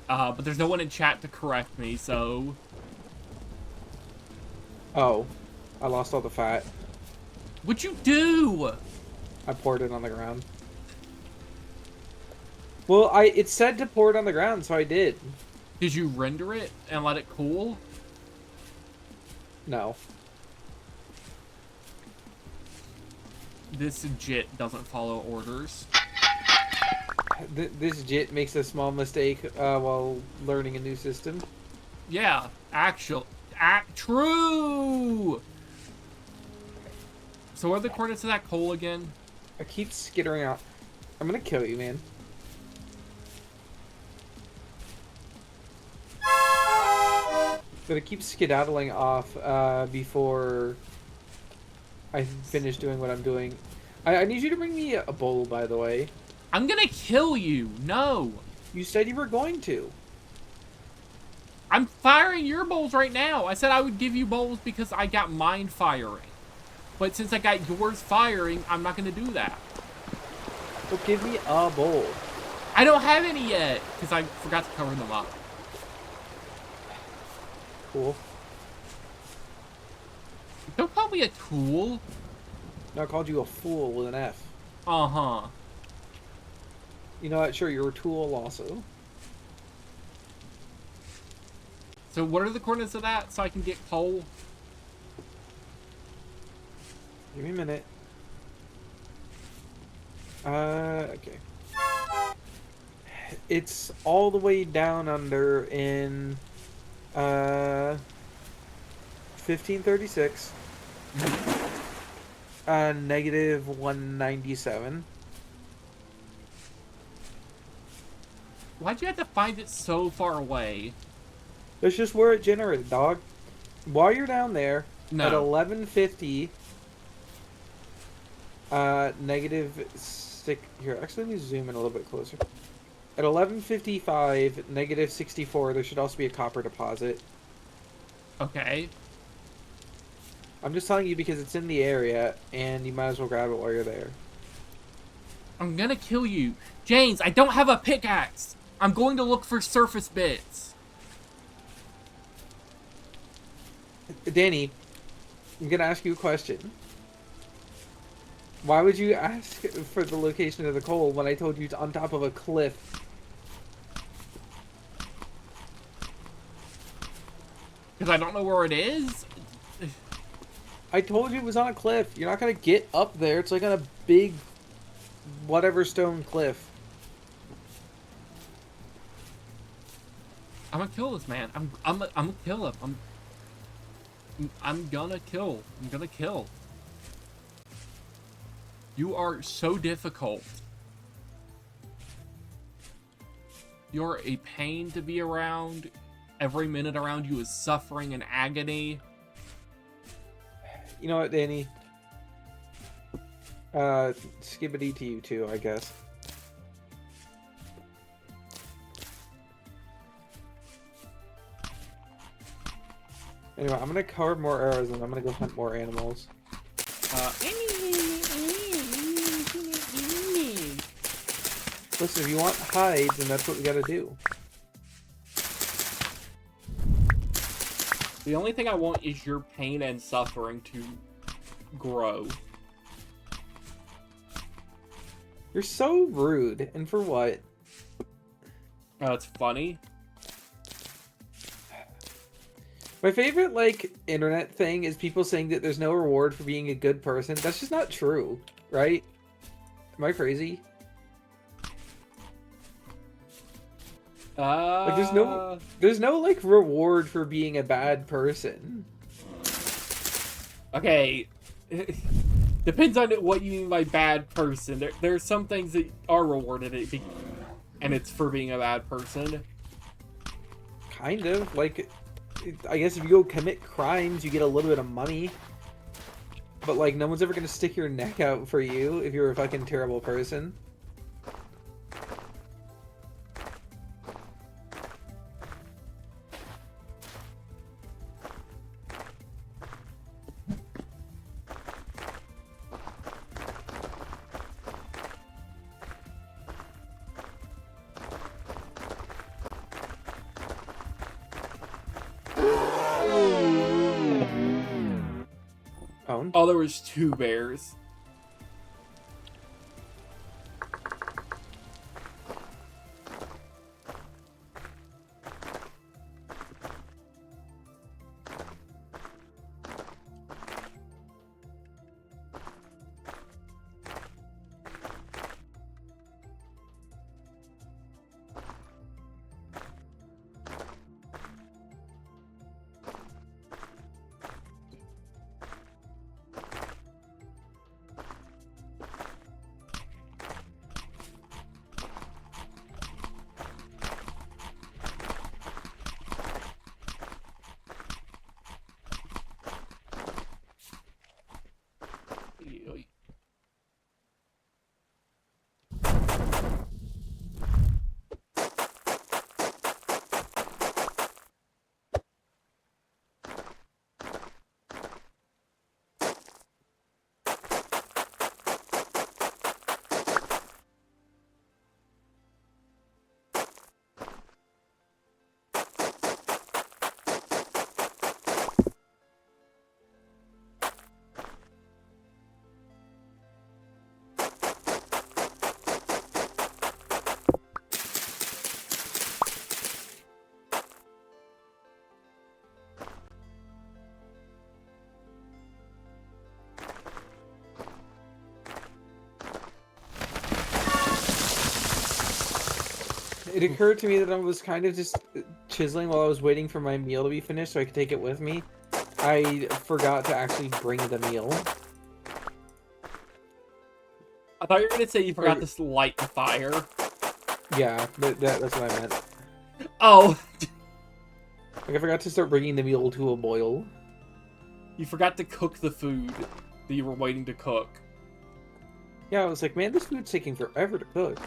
But there's no one in chat to correct me, so... Oh, I lost all the fat. What'd you do? I poured it on the ground. Well, it said to pour it on the ground, so I did. Did you render it and let it cool? No. This JIT doesn't follow orders. This JIT makes a small mistake while learning a new system. Yeah, true! So what are the coordinates of that coal again? I keep skittering out. I'm gonna kill you, man. But I keep skedaddling off before I finish doing what I'm doing. I need you to bring me a bowl, by the way. I'm gonna kill you. No. You said you were going to. I'm firing your bowls right now. I said I would give you bowls because I got mine firing. But since I got yours firing, I'm not gonna do that. Well, give me a bowl. I don't have any yet because I forgot to cover them up. Cool. Don't call me a tool. No, I called you a fool with an F. Uh-huh. You know what? Sure, you're a tool also. So what are the coordinates of that so I can get coal? Give me a minute. Okay. It's all the way down under in 1536. Negative 197. Why'd you have to find it so far away? That's just where it generated, dog. While you're down there No. at 1150, negative 6. Here, actually, let me zoom in a little bit closer. At 1155, negative 64, there should also be a copper deposit. Okay. I'm just telling you because it's in the area, and you might as well grab it while you're there. I'm gonna kill you. James, I don't have a pickaxe. I'm going to look for surface bits. Danny, I'm gonna ask you a question. Why would you ask for the location of the coal when I told you it's on top of a cliff? Because I don't know where it is? I told you it was on a cliff. You're not gonna get up there. It's like on a big, whatever stone cliff. I'm gonna kill this man. I'm gonna kill him. I'm gonna kill. I'm gonna kill. You are so difficult. You're a pain to be around. Every minute around you is suffering and agony. You know what, Danny? Skibbity to you too, I guess. Anyway, I'm gonna carve more arrows and I'm gonna go hunt more animals. Listen, if you want hides, then that's what we gotta do. The only thing I want is your pain and suffering to grow. You're so rude, and for what? It's funny. My favorite, like, internet thing is people saying that there's no reward for being a good person. That's just not true, right? Am I crazy? Like, there's no like reward for being a bad person. Okay. Depends on what you mean by bad person. There are some things that are rewarded, and it's for being a bad person. Kind of. Like, I guess if you go commit crimes, you get a little bit of money. But, like, no one's ever gonna stick your neck out for you if you're a fucking terrible person. Oh, there was 2 bears. It occurred to me that I was kind of just chiseling while I was waiting for my meal to be finished so I could take it with me. I forgot to actually bring the meal. I thought you were gonna say you forgot to light the fire. Yeah, that's what I meant. Oh! Like, I forgot to start bringing the meal to a boil. You forgot to cook the food that you were waiting to cook. Yeah, I was like, man, this food's taking forever to cook.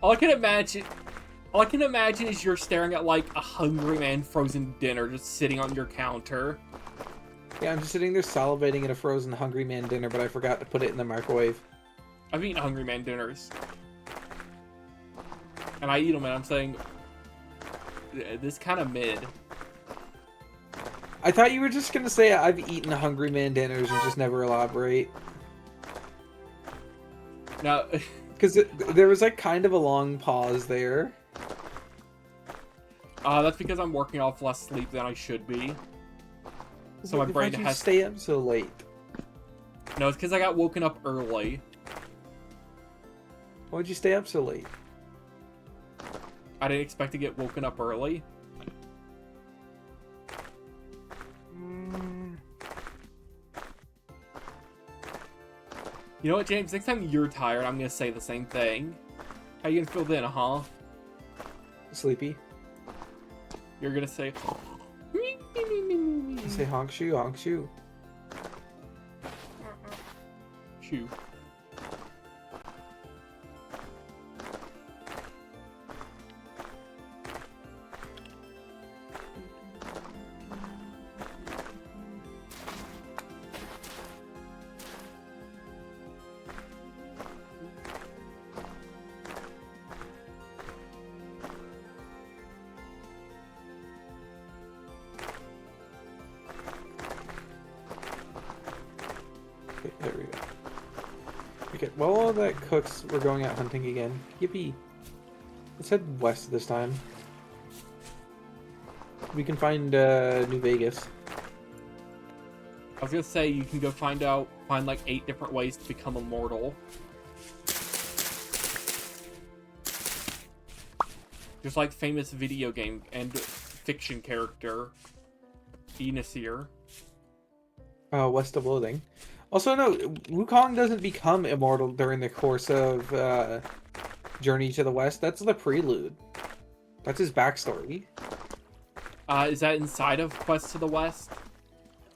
All I can imagine is you're staring at like a Hungry Man frozen dinner just sitting on your counter. Yeah, I'm just sitting there salivating at a frozen Hungry Man dinner, but I forgot to put it in the microwave. I've eaten Hungry Man dinners. And I eat them and I'm saying, this kind of mid. I thought you were just going to say I've eaten Hungry Man dinners and just never elaborate. No. Because there was like kind of a long pause there. That's because I'm working off less sleep than I should be. So my brain has to stay up so late. No, it's because I got woken up early. Why'd you stay up so late? I didn't expect to get woken up early. You know what, James? Next time you're tired, I'm gonna say the same thing. How you gonna feel then, huh? Sleepy. You're gonna say... You say honk shoe, honk shoe. Shoe. Okay, there we go. Okay, while all that cooks, we're going out hunting again. Yippee. Let's head west this time. We can find New Vegas. I was gonna say, you can go find like 8 different ways to become immortal. Just like famous video game and fiction character, Enisir. West of Loathing. Also, no, Wukong doesn't become immortal during the course of Journey to the West. That's the prelude. That's his backstory. Is that inside of Quest to the West?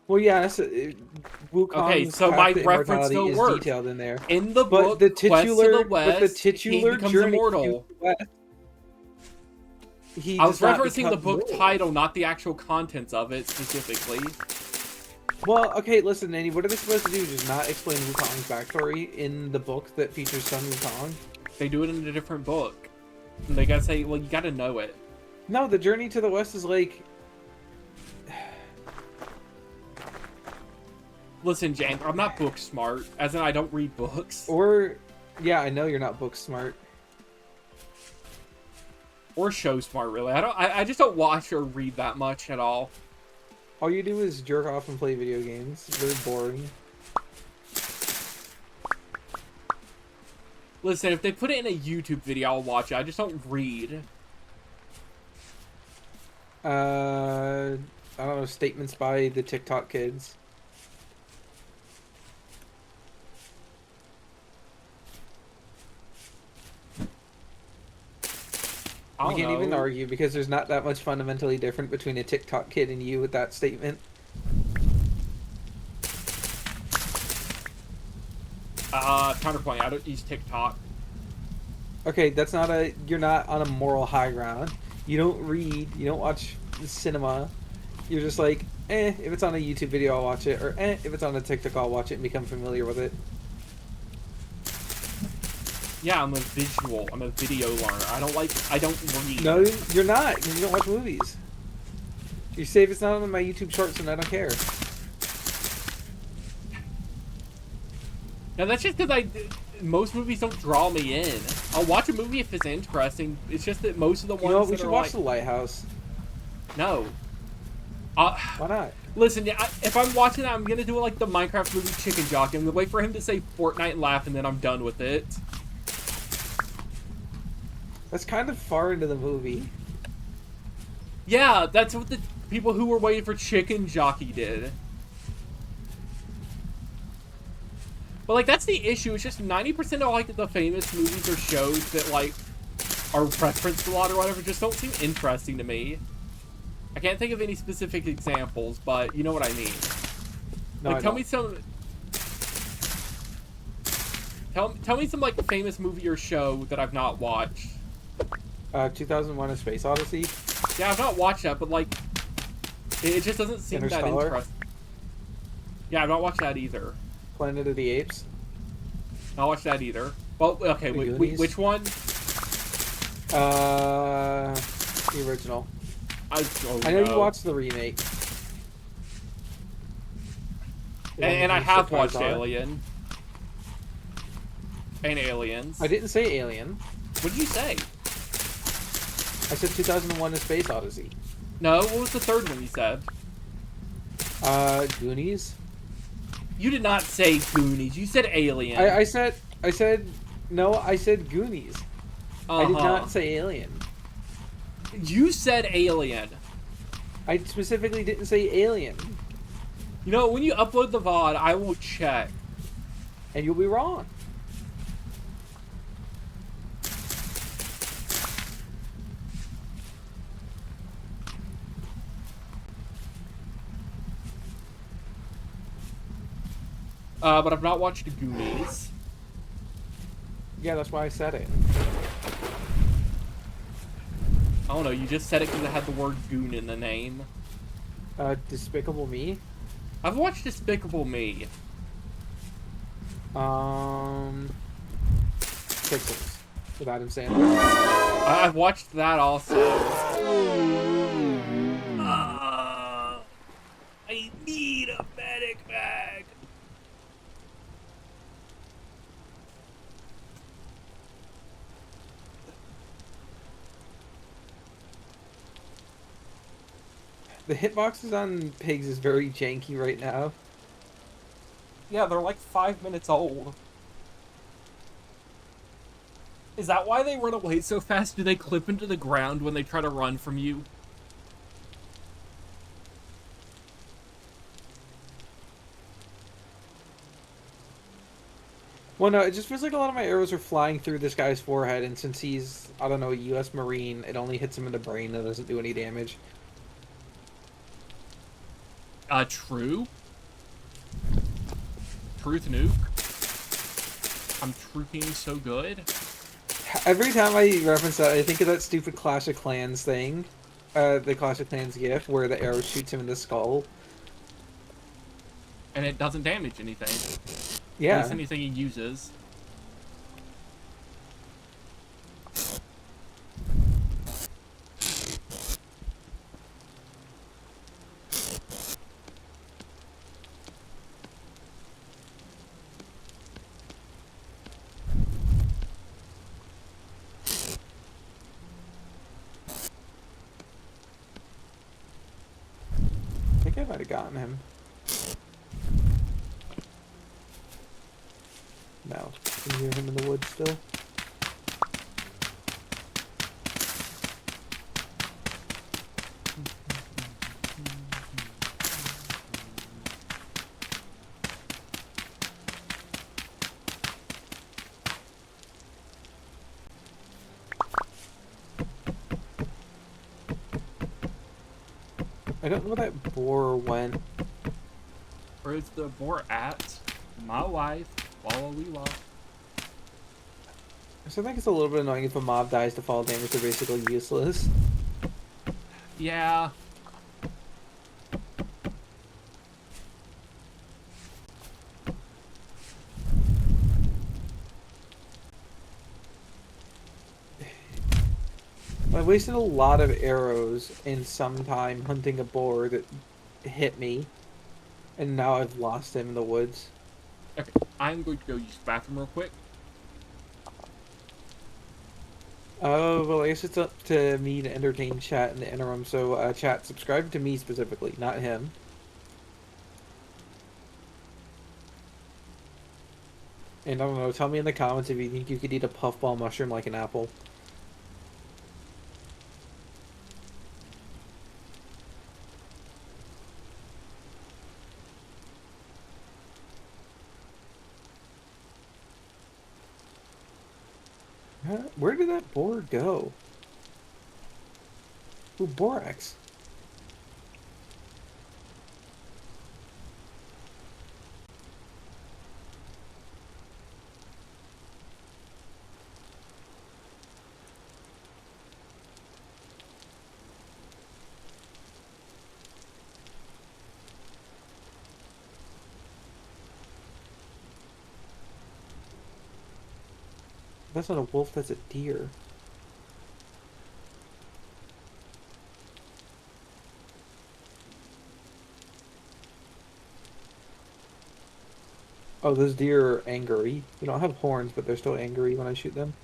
Well, yeah, Wukong's okay, so my reference still is works. detailed in there. In the book, the titular, Quest to the West, but the titular he becomes Journey immortal. to the West, I was referencing the book title, not the actual contents of it specifically. Well, okay, listen, Andy, what are they supposed to do? Just not explain Wukong's backstory in the book that features Sun Wukong? They do it in a different book. And they gotta say, well, you gotta know it. No, the Journey to the West is like... Listen, James, I'm not book smart, as in I don't read books. Or, yeah, I know you're not book smart. Or show smart, really. I just don't watch or read that much at all. All you do is jerk off and play video games. Very boring. Listen, if they put it in a YouTube video, I'll watch it. I just don't read. I don't know, statements by the TikTok kids. We can't even argue because there's not that much fundamentally different between a TikTok kid and you with that statement. Counterpoint, I don't use TikTok. Okay, that's not a... You're not on a moral high ground. You don't read, you don't watch cinema. You're just like, if it's on a YouTube video, I'll watch it. Or, if it's on a TikTok, I'll watch it and become familiar with it. Yeah, I'm a visual. I'm a video learner. I don't read. No, you're not, because you don't watch movies. You say if it's not on my YouTube shorts, and I don't care. Now, that's just because most movies don't draw me in. I'll watch a movie if it's interesting. It's just that most of the ones you know what, we that should are watch like... The Lighthouse. No. Why not? Listen, if I'm watching that, I'm going to do it like the Minecraft movie Chicken Jockey. I'm going to wait for him to say Fortnite and laugh, and then I'm done with it. That's kind of far into the movie. Yeah, that's what the people who were waiting for Chicken Jockey did. But like that's the issue. It's just 90% of like the famous movies or shows that like are referenced a lot or whatever just don't seem interesting to me. I can't think of any specific examples, but you know what I mean. No, Like I tell don't. me some. Tell me some like famous movie or show that I've not watched. 2001: A Space Odyssey. Yeah, I've not watched that, but like it just doesn't seem that Interstellar. interesting. Yeah, I've not watched that either. Planet of the Apes. Not watched that either. Well, okay, The wait, Goonies. which one? The original. I know you watched the remake. And I have watched Alien. Alien. And Aliens. I didn't say Alien. What did you say? I said 2001: A Space Odyssey. No, what was the third one you said? Goonies. You did not say Goonies. You said Alien. I said no. I said Goonies. I did not say Alien. You said Alien. I specifically didn't say Alien. You know, when you upload the VOD, I will check. And you'll be wrong. But I've not watched the Goonies. Yeah, that's why I said it. I don't know, you just said it because it had the word goon in the name. Despicable Me. I've watched Despicable Me. Pixels with Adam Sandler. I've watched that also. I need a medic bag. The hitboxes on pigs is very janky right now. Yeah, they're like 5 minutes old. Is that why they run away so fast? Do they clip into the ground when they try to run from you? Well, no, it just feels like a lot of my arrows are flying through this guy's forehead, and since he's, I don't know, a U.S. Marine, it only hits him in the brain and doesn't do any damage. True. Truth nuke. I'm trooking so good. Every time I reference that, I think of that stupid Clash of Clans thing. The Clash of Clans gif, where the arrow shoots him in the skull. And it doesn't damage anything. Yeah. At least anything he uses. I think I might have gotten him. No. Can you hear him in the woods still? I don't know where that boar went. Where's the boar at? My wife. Walla wee wah. So I think it's a little bit annoying if a mob dies to fall damage, they're basically useless. Yeah. I wasted a lot of arrows in some time hunting a boar that hit me, and now I've lost him in the woods. Okay, I'm going to go use the bathroom real quick. Oh, well, I guess it's up to me to entertain chat in the interim, so chat, subscribe to me specifically, not him. And I don't know, tell me in the comments if you think you could eat a puffball mushroom like an apple. Where did that boar go? Ooh, borax. That's not a wolf, that's a deer. Oh, those deer are angry. They don't have horns, but they're still angry when I shoot them.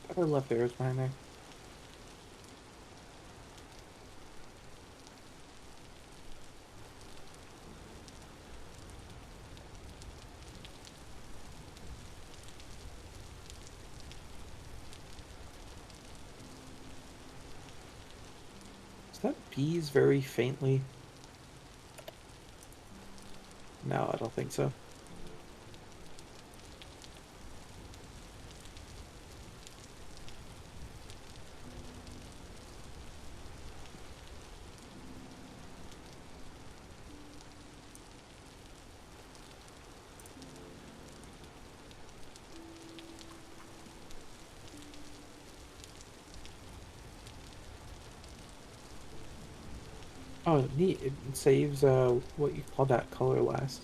I thought I left arrows behind there. Is that bees very faintly? No, I don't think so. Oh, neat. It saves what you call that color last.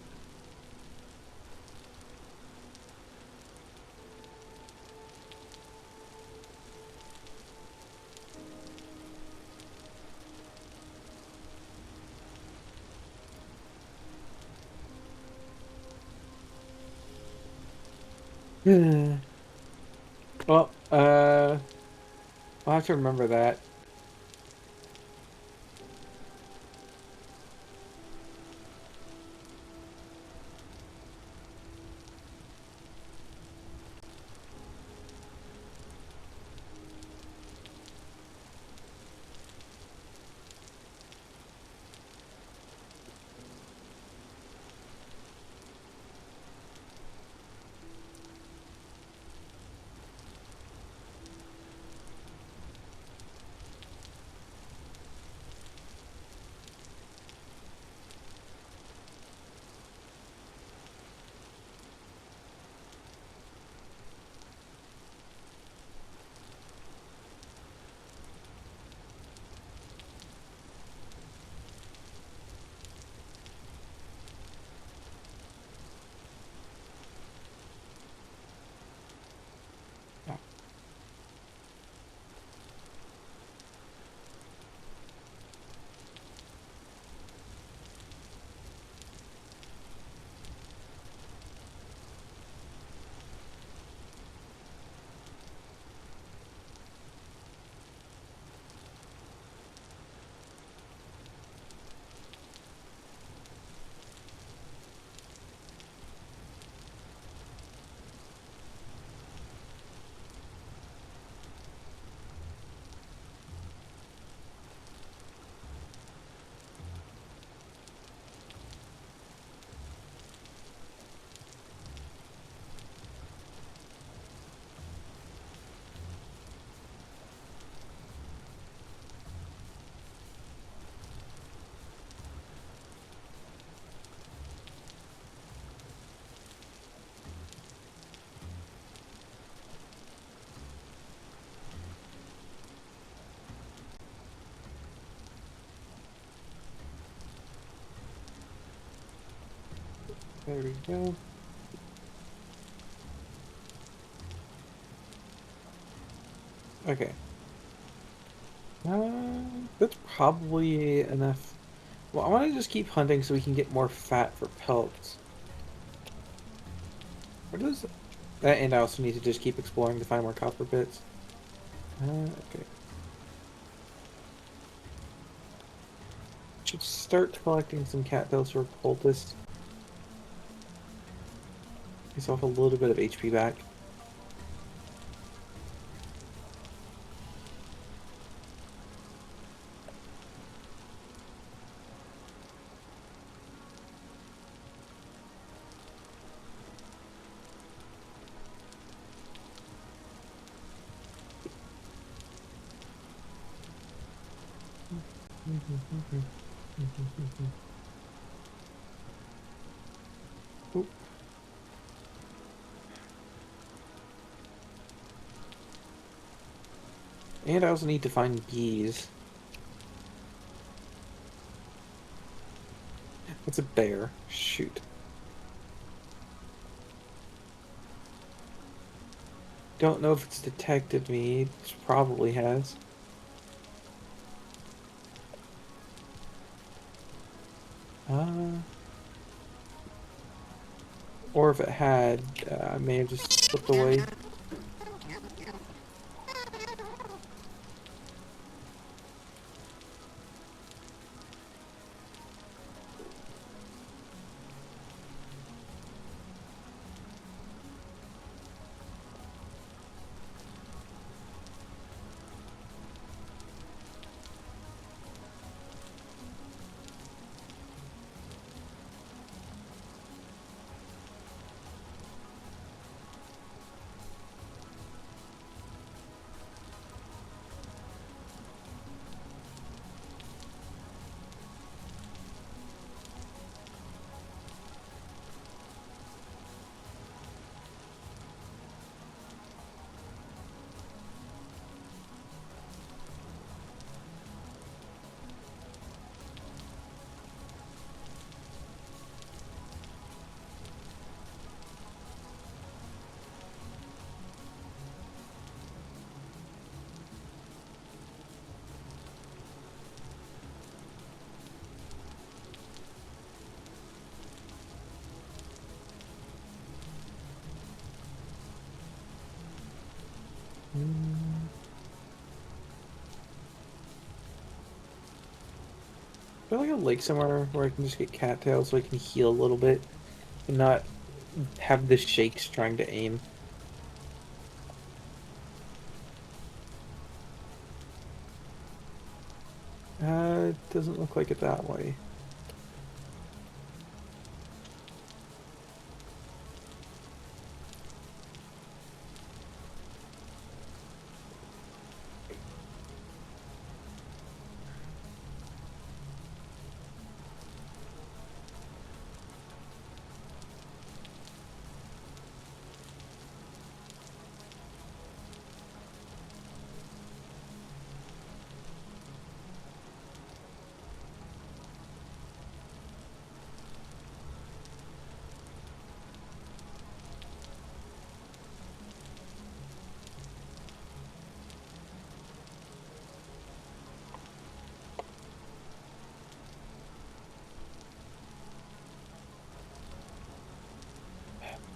Well, I'll have to remember that. Oh, there we go. Okay. That's probably enough. Well, I want to just keep hunting so we can get more fat for pelts. What is that? And I also need to just keep exploring to find more copper bits. Okay. Should start collecting some cattails for cultists. Myself a little bit of HP back. Oop. And I also need to find bees. It's a bear. Shoot. Don't know if it's detected me. It probably has. Or if it had, I may have just slipped away. I feel like a lake somewhere where I can just get cattails so I can heal a little bit and not have the shakes trying to aim. It doesn't look like it that way.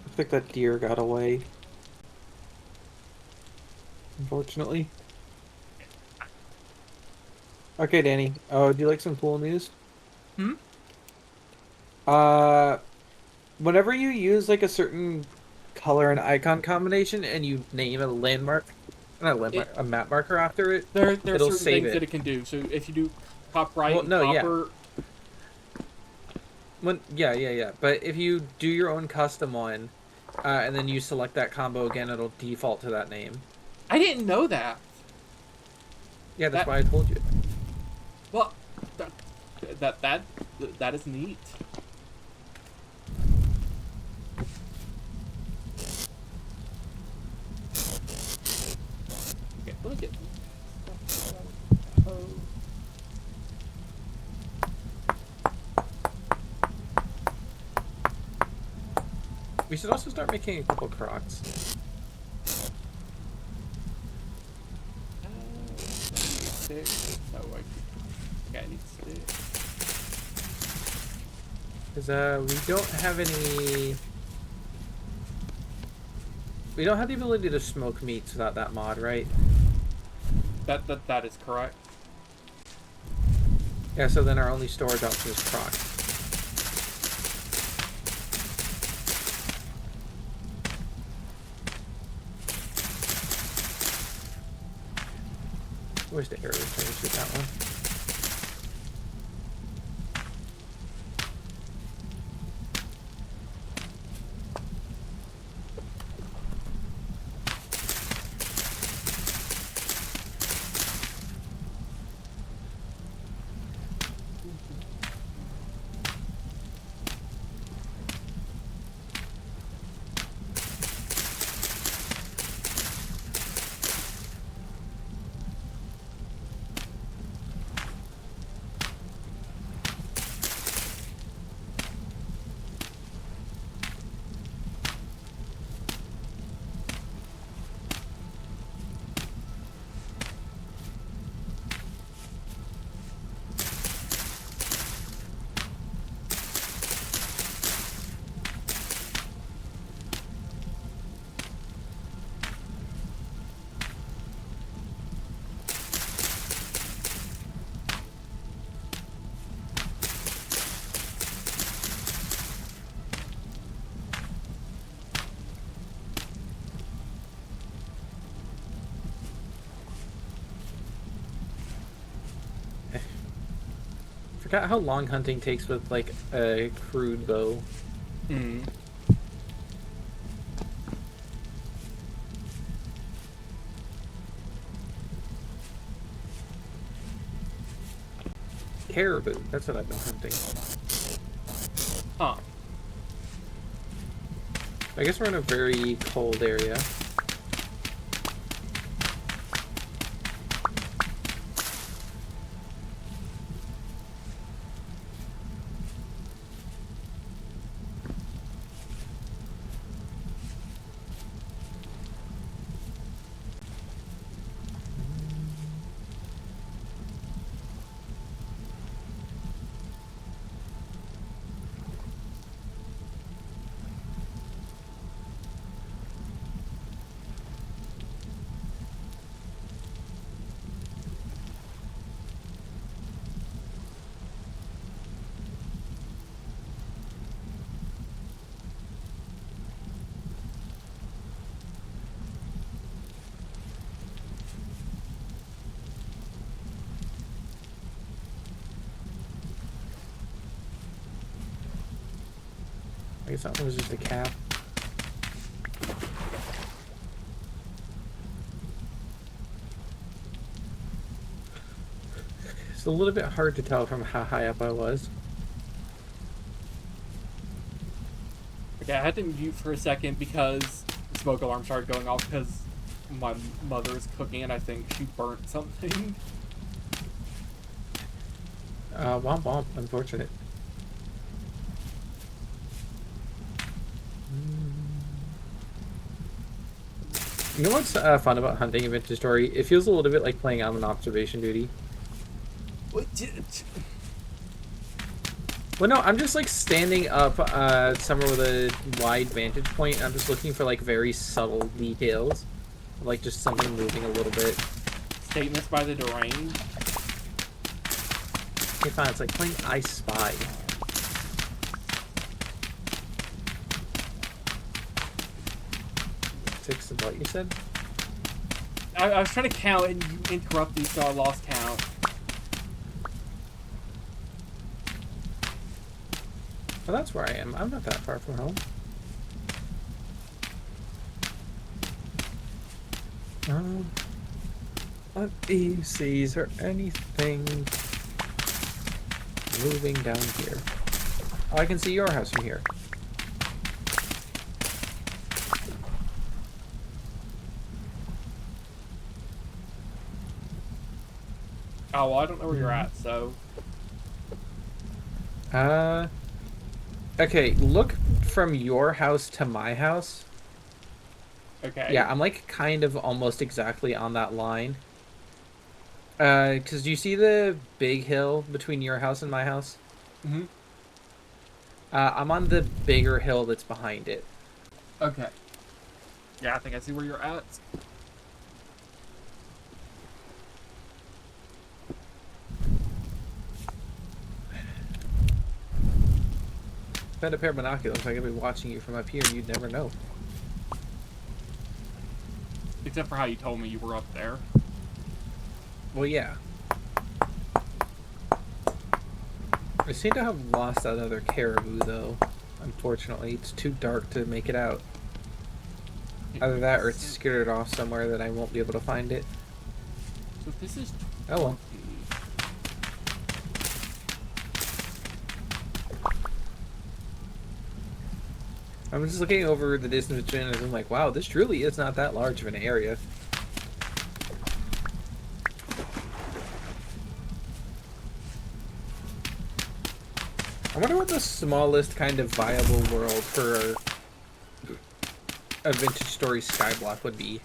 Looks like that deer got away. Unfortunately. Okay, Danny. Oh, do you like some cool news? Hmm? Whenever you use like a certain color and icon combination and you name a landmark, not a landmark, a map marker after it, There are it'll certain save things that it. it can do. So if you do copyright Well, and no, yeah. copper, Yeah. But if you do your own custom one, and then you select that combo again, it'll default to that name. I didn't know that. Yeah, that's That why I told you. well, that is neat. Okay, let me get. Oh. We should also start making a couple crocs. Sticks. No, I need sticks. Because we don't have any. We don't have the ability to smoke meats without that mod, right? That is correct. Yeah, so then our only storage option is Croc. Where's the arrow? Trying to shoot that one. Forgot how long hunting takes with like a crude bow. Mm. Caribou. That's what I've been hunting. Huh. I guess we're in a very cold area. I guess that one was just a cap. It's a little bit hard to tell from how high up I was. Okay, I had to mute for a second because the smoke alarm started going off because my mother is cooking and I think she burnt something. Womp womp, unfortunate. You know what's fun about hunting a vintage story? It feels a little bit like playing on an observation duty. Well, no, I'm just like standing up somewhere with a wide vantage point. And I'm just looking for like very subtle details, like just something moving a little bit. Statements by the deranged. Okay, fine. It's like playing I Spy. Six of what you said? I was trying to count and you interrupted, so I lost count. Well, that's where I am. I'm not that far from home. Let me see. Is there anything moving down here? Oh, I can see your house from here. Oh, well, I don't know where you're at, so... Okay, look from your house to my house. Okay. Yeah, I'm like kind of almost exactly on that line. Because do you see the big hill between your house and my house? Mm-hmm. I'm on the bigger hill that's behind it. Okay. Yeah, I think I see where you're at. I had a pair of binoculars, I could be watching you from up here and you'd never know. Except for how you told me you were up there. Well, yeah. I seem to have lost that other caribou, though. Unfortunately, it's too dark to make it out. Either that or it's scattered off somewhere that I won't be able to find it. So this is... Oh well. I'm just looking over the distance between us and I'm like, wow, this truly is not that large of an area. I wonder what the smallest kind of viable world for a vintage story skyblock would be.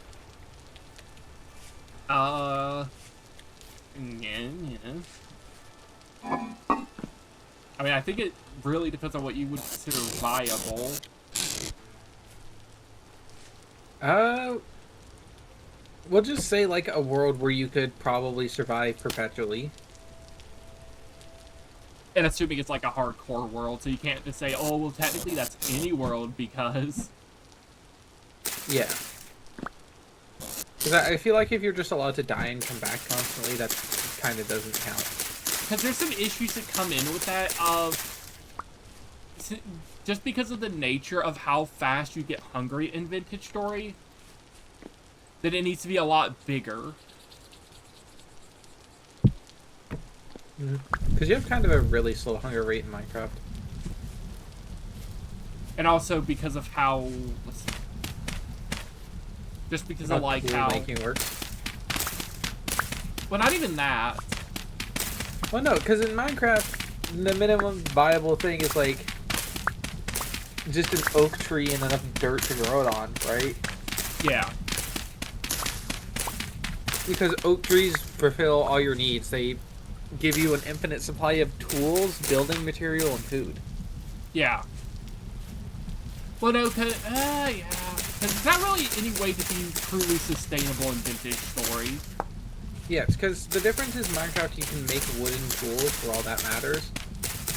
Yeah. I mean, I think it really depends on what you would consider viable. We'll just say like a world where you could probably survive perpetually. And assuming it's like a hardcore world, so you can't just say, oh, well, technically that's any world because... Yeah. Because I feel like if you're just allowed to die and come back constantly, that kind of doesn't count. Because there's some issues that come in with that of... Just because of the nature of how fast you get hungry in Vintage Story, that it needs to be a lot bigger. Because you have kind of a really slow hunger rate in Minecraft. And also because of how... Just because of like how... making works. Well, not even that. Well, no, because in Minecraft, the minimum viable thing is like just an oak tree and enough dirt to grow it on, right? Yeah. Because oak trees fulfill all your needs. They give you an infinite supply of tools, building material, and food. Yeah. Well, no, because, yeah. Because there's not really any way to be truly sustainable in Vintage Story. Yes, because the difference is Minecraft, you can make wooden tools for all that matters.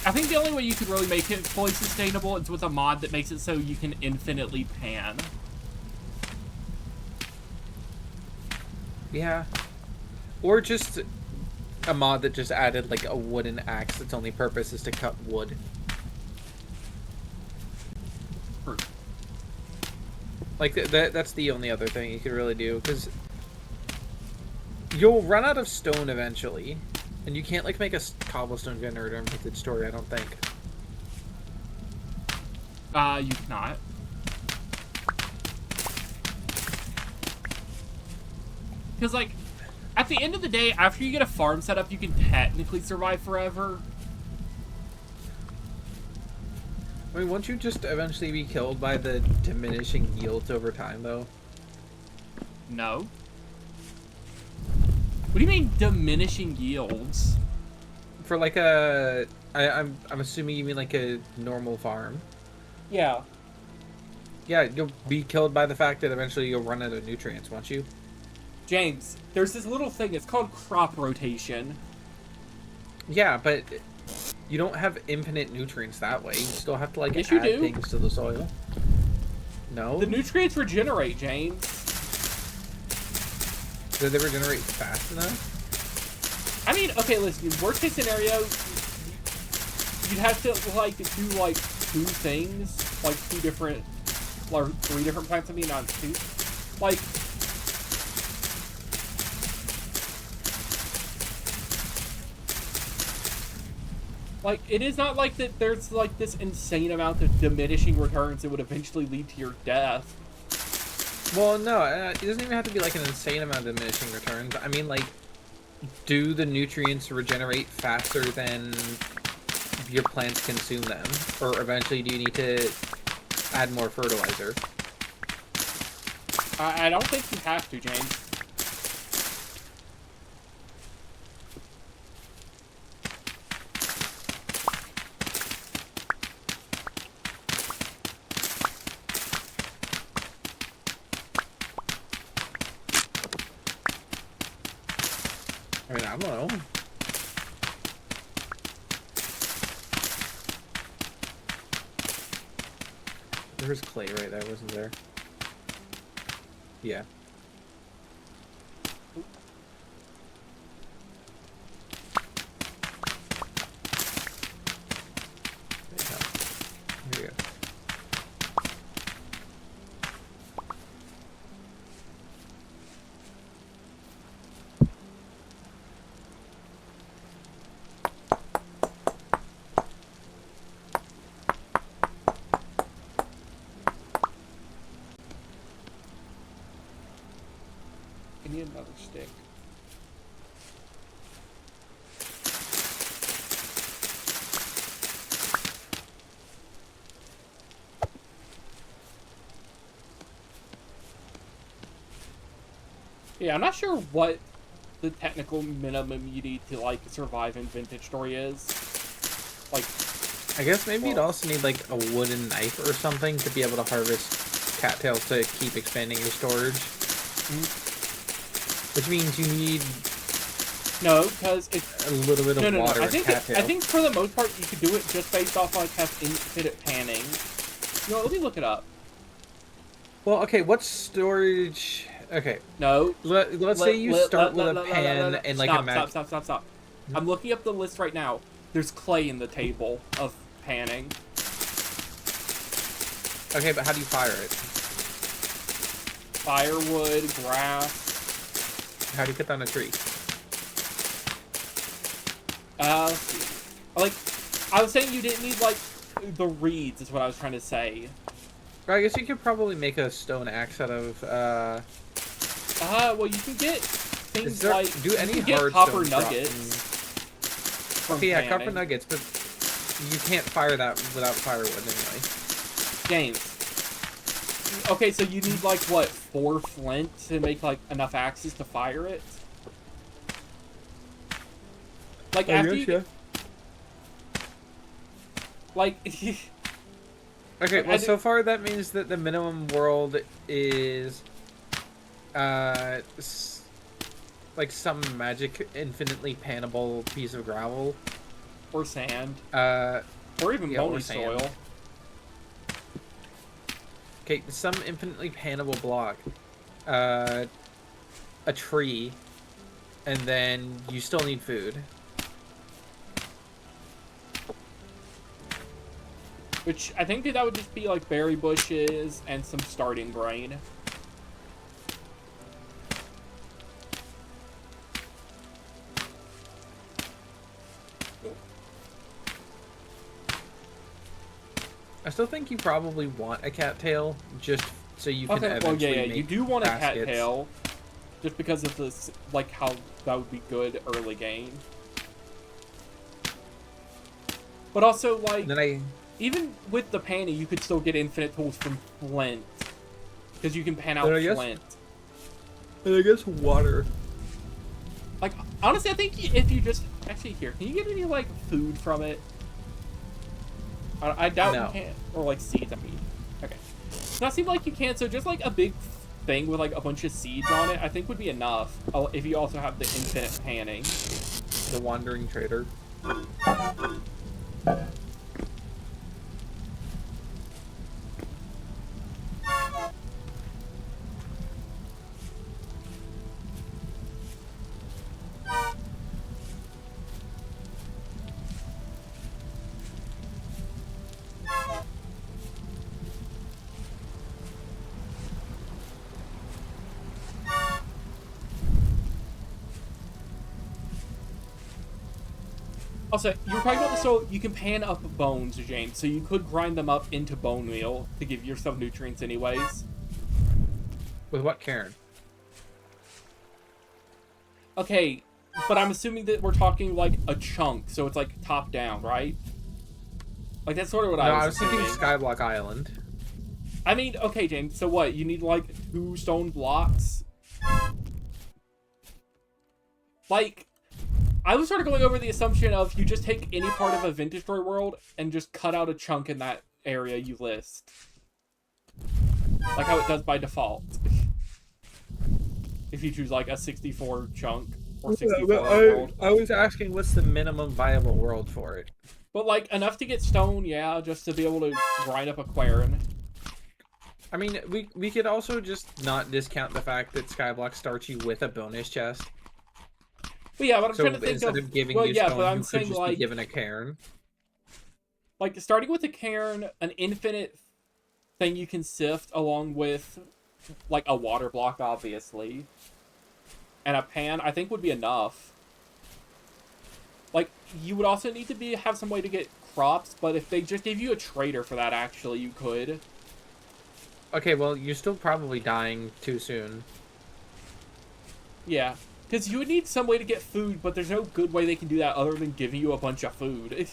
I think the only way you could really make it fully sustainable is with a mod that makes it so you can infinitely pan. Yeah. Or just a mod that just added like a wooden axe that's only purpose is to cut wood. Like that's the only other thing you could really do, because you'll run out of stone eventually, and you can't like make a cobblestone generator in Vintage Story, I don't think. You cannot. Because, like, at the end of the day, after you get a farm set up, you can technically survive forever. I mean, won't you just eventually be killed by the diminishing yields over time, though? No. What do you mean diminishing yields? For like a, I'm assuming you mean like a normal farm. Yeah. Yeah, you'll be killed by the fact that eventually you'll run out of nutrients, won't you? James, there's this little thing, it's called crop rotation. Yeah, but you don't have infinite nutrients that way. You still have to like yes, add you do. things to the soil. No? The nutrients regenerate, James. Do they regenerate fast enough? I mean, okay, listen, worst case scenario, you'd have to, like, do, like, two things. Like, two different, or three different plants, I mean, not two. Like, it is not like that there's, like, this insane amount of diminishing returns that would eventually lead to your death. Well, no, it doesn't even have to be, like, an insane amount of diminishing returns. I mean, like, do the nutrients regenerate faster than your plants consume them? Or eventually do you need to add more fertilizer? I don't think you have to, James. I mean, I don't know. There was clay right there, wasn't there? Yeah. Here we go. I need another stick. Yeah, I'm not sure what the technical minimum you need to like survive in Vintage Story is. Like, I guess maybe you'd also need like a wooden knife or something to be able to harvest cattails to keep expanding your storage. Which means you need no, because it's a little bit of water. I and cattail. I think for the most part you could do it just based off like have infinite panning. You know, let me look it up. Well, okay, what's storage? Okay. No. Let's say you start with a pan and like a magic. Stop. I'm looking up the list right now. There's clay in the table of panning. Okay, but how do you fire it? Firewood, grass. How do you cut down a tree? Like, I was saying you didn't need, like, the reeds is what I was trying to say. I guess you could probably make a stone axe out of, well, you can get things like... Do any hard copper nuggets. Okay, yeah, copper nuggets, but you can't fire that without firewood anyway. James. Okay, so you need, like, what, 4 flint to make, like, enough axes to fire it? Like, after you... Like... Okay, well, so far that means that the minimum world is, like some magic infinitely pannable piece of gravel. Or sand. Or even bony soil. Okay, some infinitely pannable block. A tree. And then you still need food. Which, I think that would just be, like, berry bushes and some starting grain. I still think you probably want a cattail, just so you can eventually make you do want baskets. A cattail, just because of this, like, how that would be good early game. But also, like... Even with the panning, you could still get infinite tools from flint. Because you can pan out flint. And I guess water. Like, honestly, I think if you just... Actually, here, can you get any, like, food from it? I doubt you can. Or, like, seeds, I mean. Okay. Does not seem like you can, so just, like, a big thing with, like, a bunch of seeds on it, I think would be enough. If you also have the infinite panning. The wandering trader. Also, you were talking about this, so you can pan up bones, James, so you could grind them up into bone meal to give yourself nutrients anyways. With what, Karen? Okay, but I'm assuming that we're talking, like, a chunk, so it's, like, top down, right? Like, that's sort of what I was thinking Skyblock Island. I mean, okay, James, so what? You need, like, 2 stone blocks? Like... I was sort of going over the assumption of you just take any part of a Vintage Story world and just cut out a chunk in that area you list. Like how it does by default. If you choose like a 64 chunk or 64 world. I was asking what's the minimum viable world for it. But like enough to get stone, yeah, just to be able to grind up a quern. I mean, we could also just not discount the fact that Skyblock starts you with a bonus chest. But yeah, but I'm trying So to think instead of. of giving Well, you yeah, but stone, I'm you could saying just be given a cairn. like starting with a cairn, an infinite thing you can sift, along with like a water block, obviously, and a pan. I think would be enough. Like you would also need to have some way to get crops, but if they just gave you a trader for that, actually, you could. Okay, well, you're still probably dying too soon. Yeah, because you would need some way to get food, but there's no good way they can do that other than giving you a bunch of food.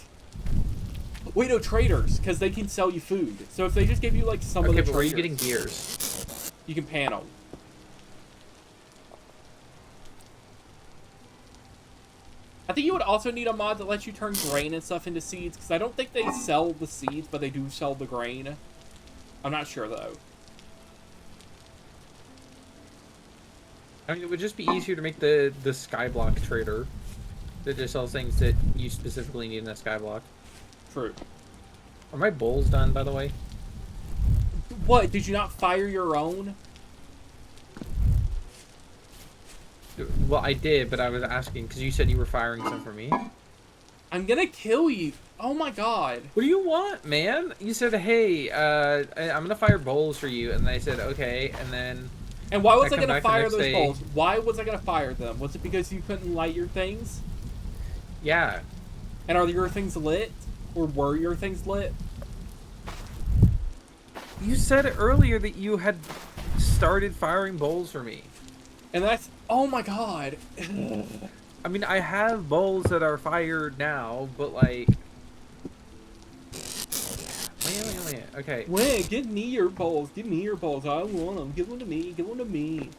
Wait, no, traders, because they can sell you food. So if they just gave you like some of Okay, the but where are you traders, getting gears? you can pan them. I think you would also need a mod that lets you turn grain and stuff into seeds, because I don't think they sell the seeds, but they do sell the grain. I'm not sure, though. I mean, it would just be easier to make the Skyblock trader that just sells things that you specifically need in a Skyblock. True. Are my bowls done, by the way? What? Did you not fire your own? Well, I did, but I was asking because you said you were firing some for me. I'm gonna kill you. Oh my god. What do you want, man? You said, hey, I'm gonna fire bowls for you, and I said, okay, and then And why was I come gonna back the fire next those day. bowls? Why was I gonna fire them? Was it because you couldn't light your things? Yeah. And are your things lit? Or were your things lit? You said earlier that you had started firing bowls for me. And that's... Oh my god. I mean, I have bowls that are fired now, but like... Wait. Okay. Wait, give me your bowls. Give me your bowls. I want them. Give them to me. Give them to me.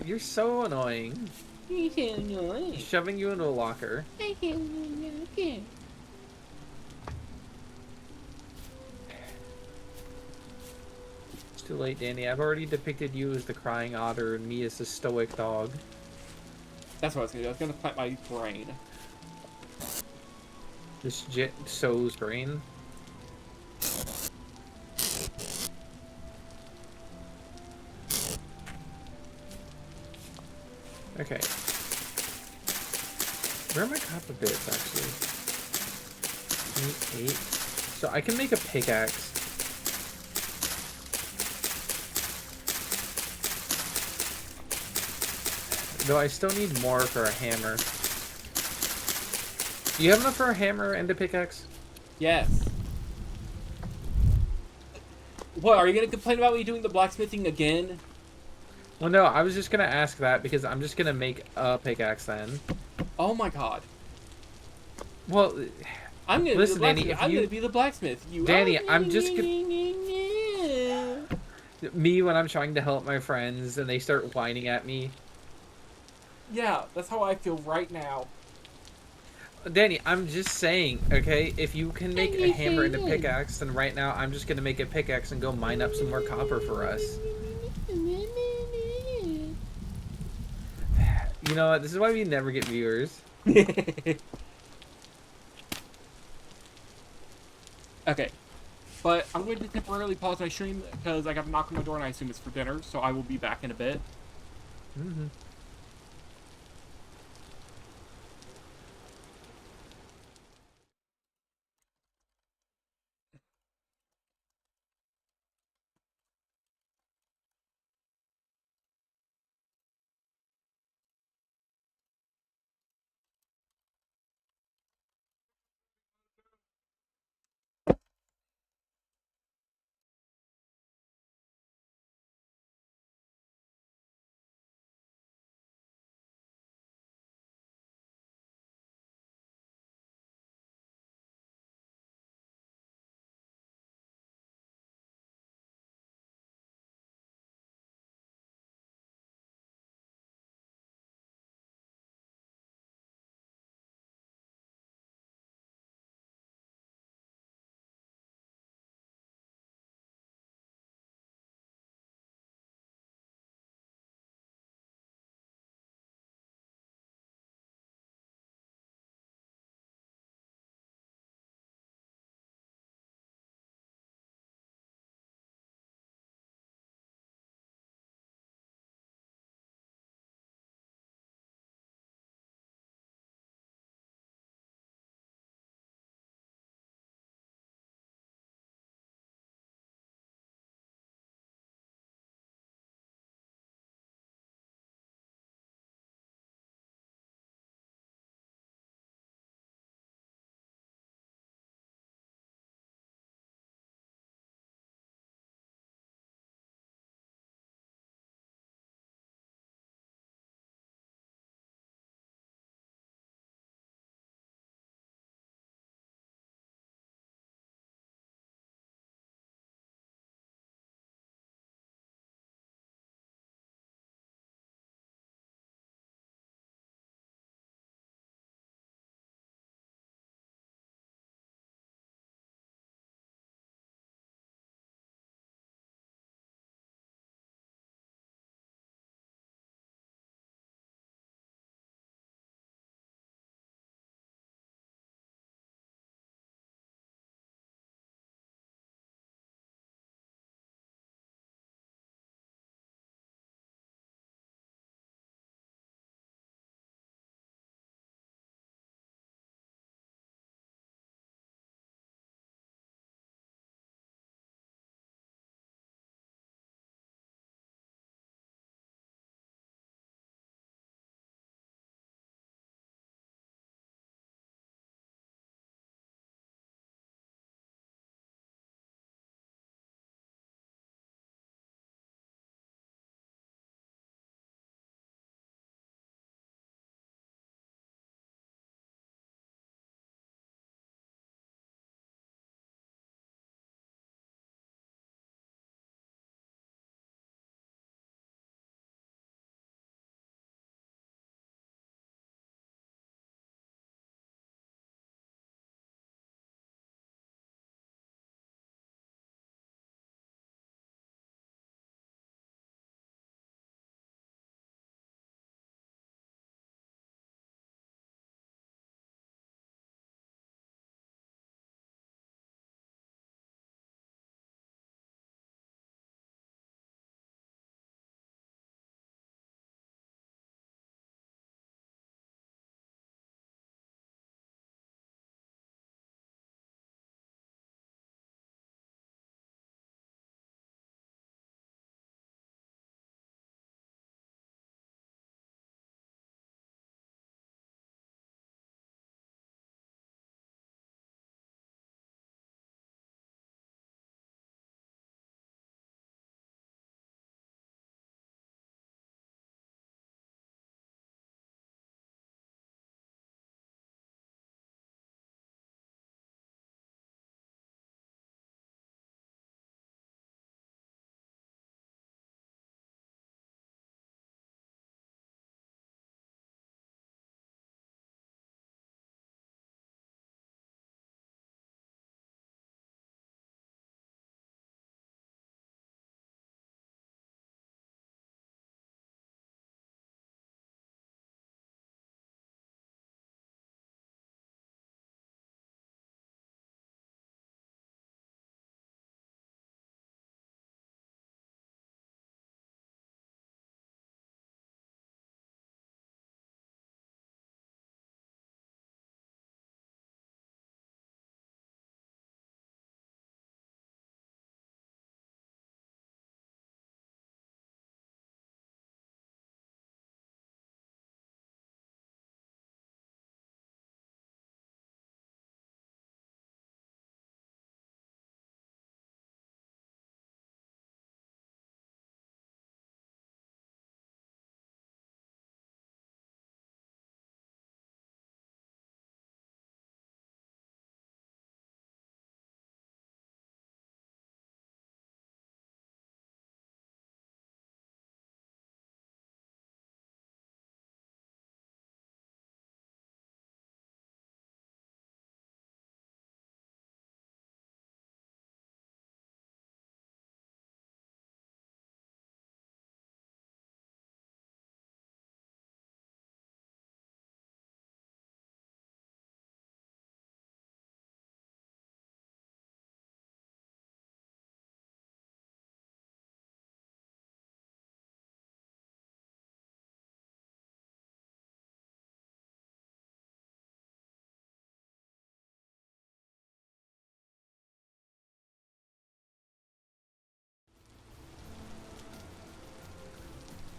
You're so annoying. You can't annoy. Shoving you into a locker. I can't. It's too late, Danny. I've already depicted you as the crying otter and me as the stoic dog. That's what I was gonna do. I was gonna plant my brain. This jit sows grain. Okay. Where are my copper bits, actually? 8. So I can make a pickaxe. Though I still need more for a hammer. Do you have enough for a hammer and a pickaxe? Yes. What, are you gonna complain about me doing the blacksmithing again? Well, no, I was just gonna ask that because I'm just gonna make a pickaxe then. Oh my god. Well, I'm gonna listen, be the blacksmith. Danny, I'm gonna be the blacksmith. You Danny, I'm just me when I'm trying to help my friends and they start whining at me. Yeah, that's how I feel right now. Danny, I'm just saying, okay? If you can make a hammer and a pickaxe, then right now I'm just gonna make a pickaxe and go mine up some more copper for us. You know what? This is why we never get viewers. Okay. But I'm going to temporarily pause my stream because I got a knock on my door and I assume it's for dinner, so I will be back in a bit. Mm-hmm.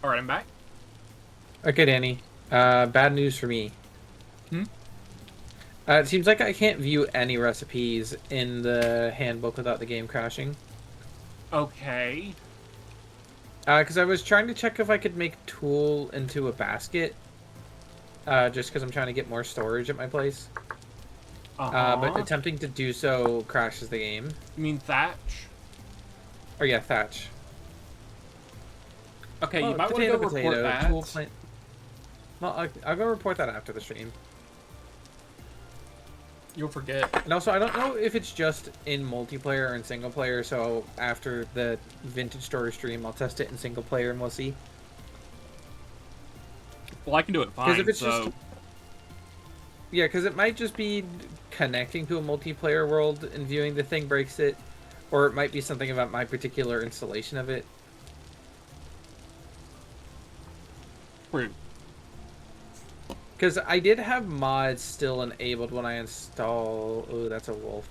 All right, I'm back. Okay, Danny. Bad news for me. Hmm? It seems like I can't view any recipes in the handbook without the game crashing. Okay. Because I was trying to check if I could make tool into a basket. Just because I'm trying to get more storage at my place. But Uh-huh. attempting to do so crashes the game. You mean thatch? Or yeah, thatch. Okay, you Oh, might want to go potato, report potato, tool that. plant. Well, I'll go report that after the stream. You'll forget. And also, I don't know if it's just in multiplayer or in single player, so after the vintage story stream, I'll test it in single player and we'll see. Well, I can do it Because if fine, it's so... just... Yeah, because it might just be connecting to a multiplayer world and viewing the thing breaks it, or it might be something about my particular installation of it. True. Because I did have mods still enabled when I install... Oh, that's a wolf.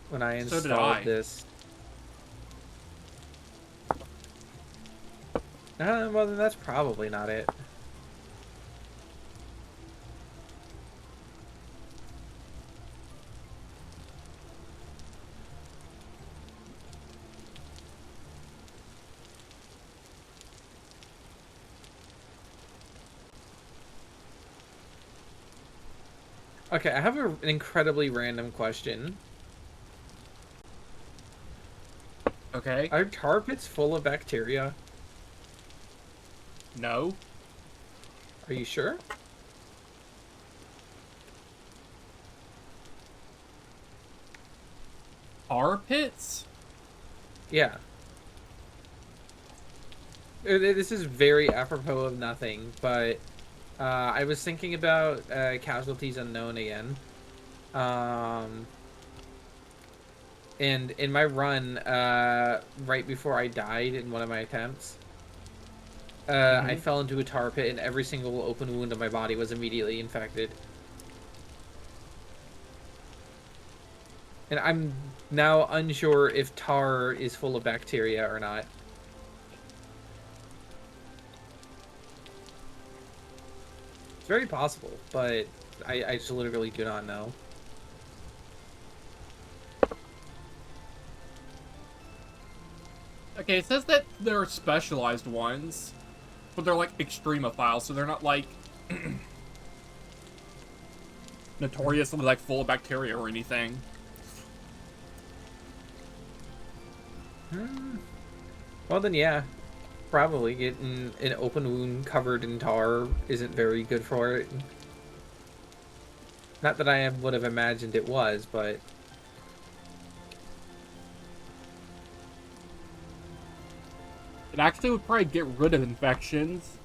When I So did installed I. this. Well, then that's probably not it. Okay, I have an incredibly random question. Okay. Are tar pits full of bacteria? No. Are you sure? Armpits? Yeah. This is very apropos of nothing, but I was thinking about Casualties Unknown again. And in my run, right before I died in one of my attempts, I fell into a tar pit and every single open wound on my body was immediately infected. And I'm now unsure if tar is full of bacteria or not. It's very possible, but I just literally do not know. Okay, it says that they're specialized ones, but they're like extremophiles, so they're not like notoriously like full of bacteria or anything. Well then, yeah. Probably getting an open wound covered in tar isn't very good for it. Not that I would have imagined it was, but... It actually would probably get rid of infections.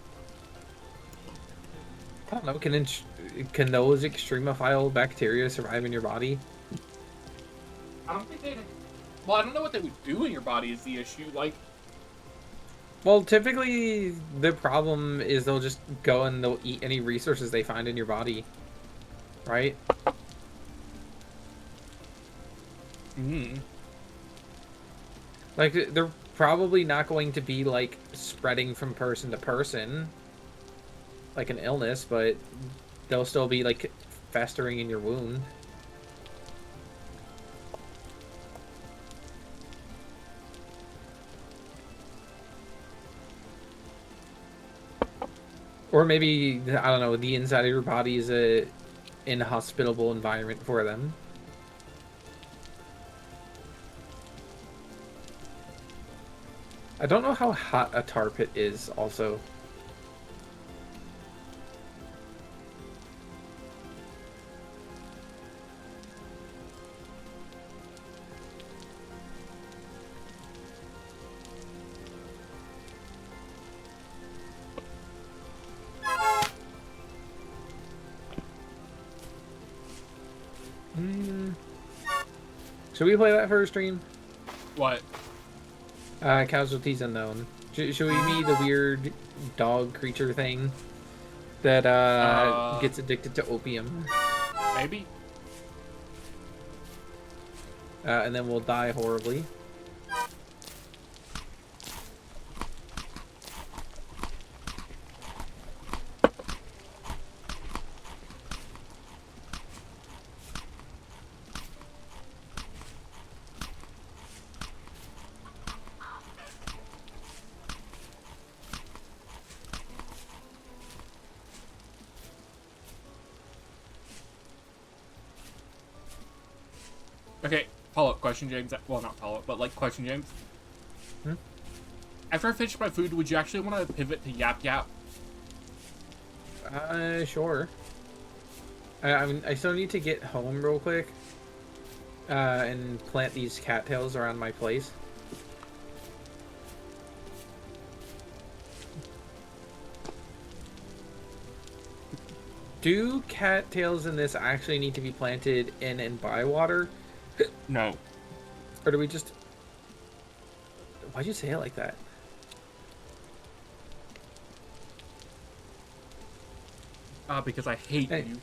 I don't know, can those extremophile bacteria survive in your body? I don't think they... Well, I don't know what they would do in your body is the issue. Like... Well, typically the problem is they'll just go and they'll eat any resources they find in your body. Right? Mm-hmm. Like, they're probably not going to be, like, spreading from person to person. Like an illness, but they'll still be, like, festering in your wound. Or maybe, I don't know, the inside of your body is a inhospitable environment for them. I don't know how hot a tar pit is, also. Should we play that for a stream? What? Casualties Unknown. Should we be the weird dog creature thing that gets addicted to opium? Maybe. And then we'll die horribly. Okay, follow-up question, James. Well, not follow-up, but like question, James. After I finish my food, would you actually want to pivot to Yap Yap? Sure. I mean, I still need to get home real quick. And plant these cattails around my place. Do cattails in this actually need to be planted in and by water? No. Or do we just... Why'd you say it like that? Because I hate you.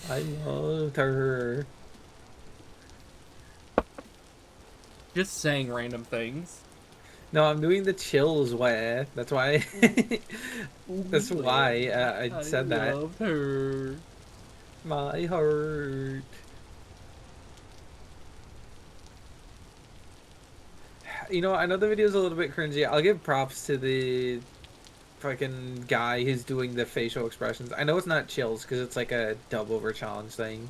I loved her. Just saying random things. No, I'm doing the chills way. That's why. That's why I said that. I loved her. My heart. You know, I know the video's a little bit cringy. I'll give props to the fucking guy who's doing the facial expressions. I know it's not chills because it's like a dub over challenge thing.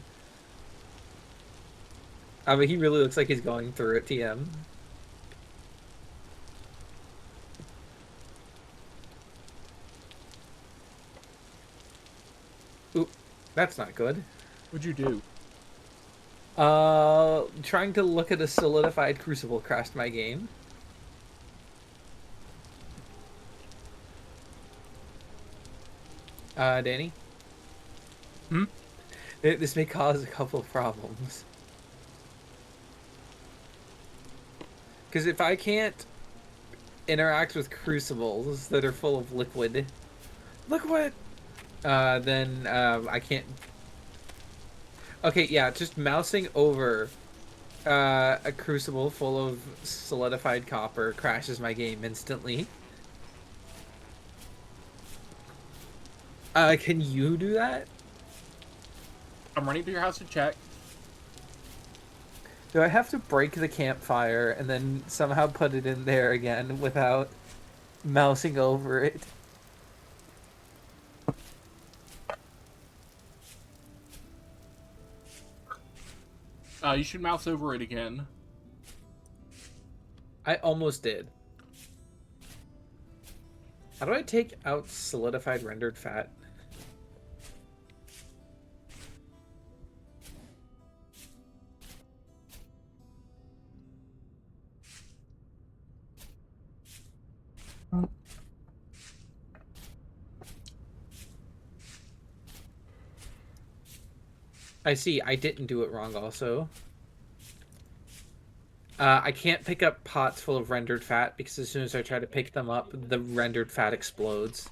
But he really looks like he's going through it, TM. Oop, that's not good. What'd you do? Trying to look at a solidified crucible crashed my game. Danny? This may cause a couple of problems. Because if I can't interact with crucibles that are full of liquid, then I can't. Okay, yeah, just mousing over a crucible full of solidified copper crashes my game instantly. Can you do that? I'm running to your house to check. Do I have to break the campfire and then somehow put it in there again without mousing over it? You should mouse over it again. I almost did. How do I take out solidified rendered fat? I see. I didn't do it wrong also. I can't pick up pots full of rendered fat because as soon as I try to pick them up, the rendered fat explodes.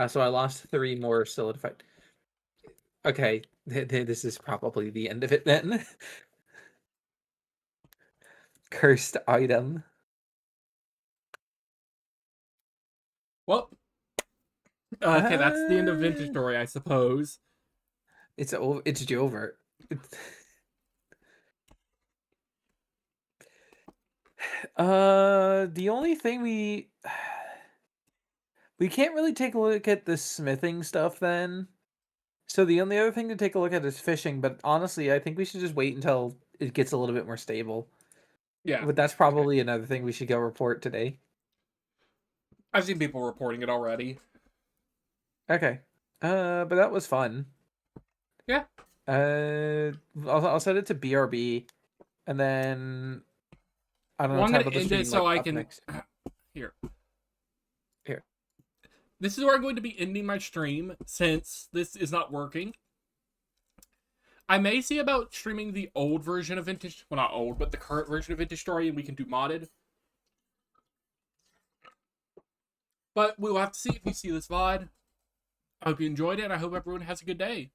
So I lost 3 more solidified. Okay, this is probably the end of it then. Cursed item. Well, okay, that's the end of Vintage Story, I suppose. It's over. It's over. The only thing we can't really take a look at the smithing stuff then. So the only other thing to take a look at is fishing, but honestly, I think we should just wait until it gets a little bit more stable. Yeah. But that's probably another thing we should go report today. I've seen people reporting it already. Okay. But that was fun. Yeah. I'll set it to BRB, and then I don't know. I'm gonna end it so I can. Next. Here. Here. This is where I'm going to be ending my stream since this is not working. I may see about streaming the old version of Vintage. Well, not old, but the current version of Vintage Story, and we can do modded. But we will have to see if you see this VOD. I hope you enjoyed it, and I hope everyone has a good day.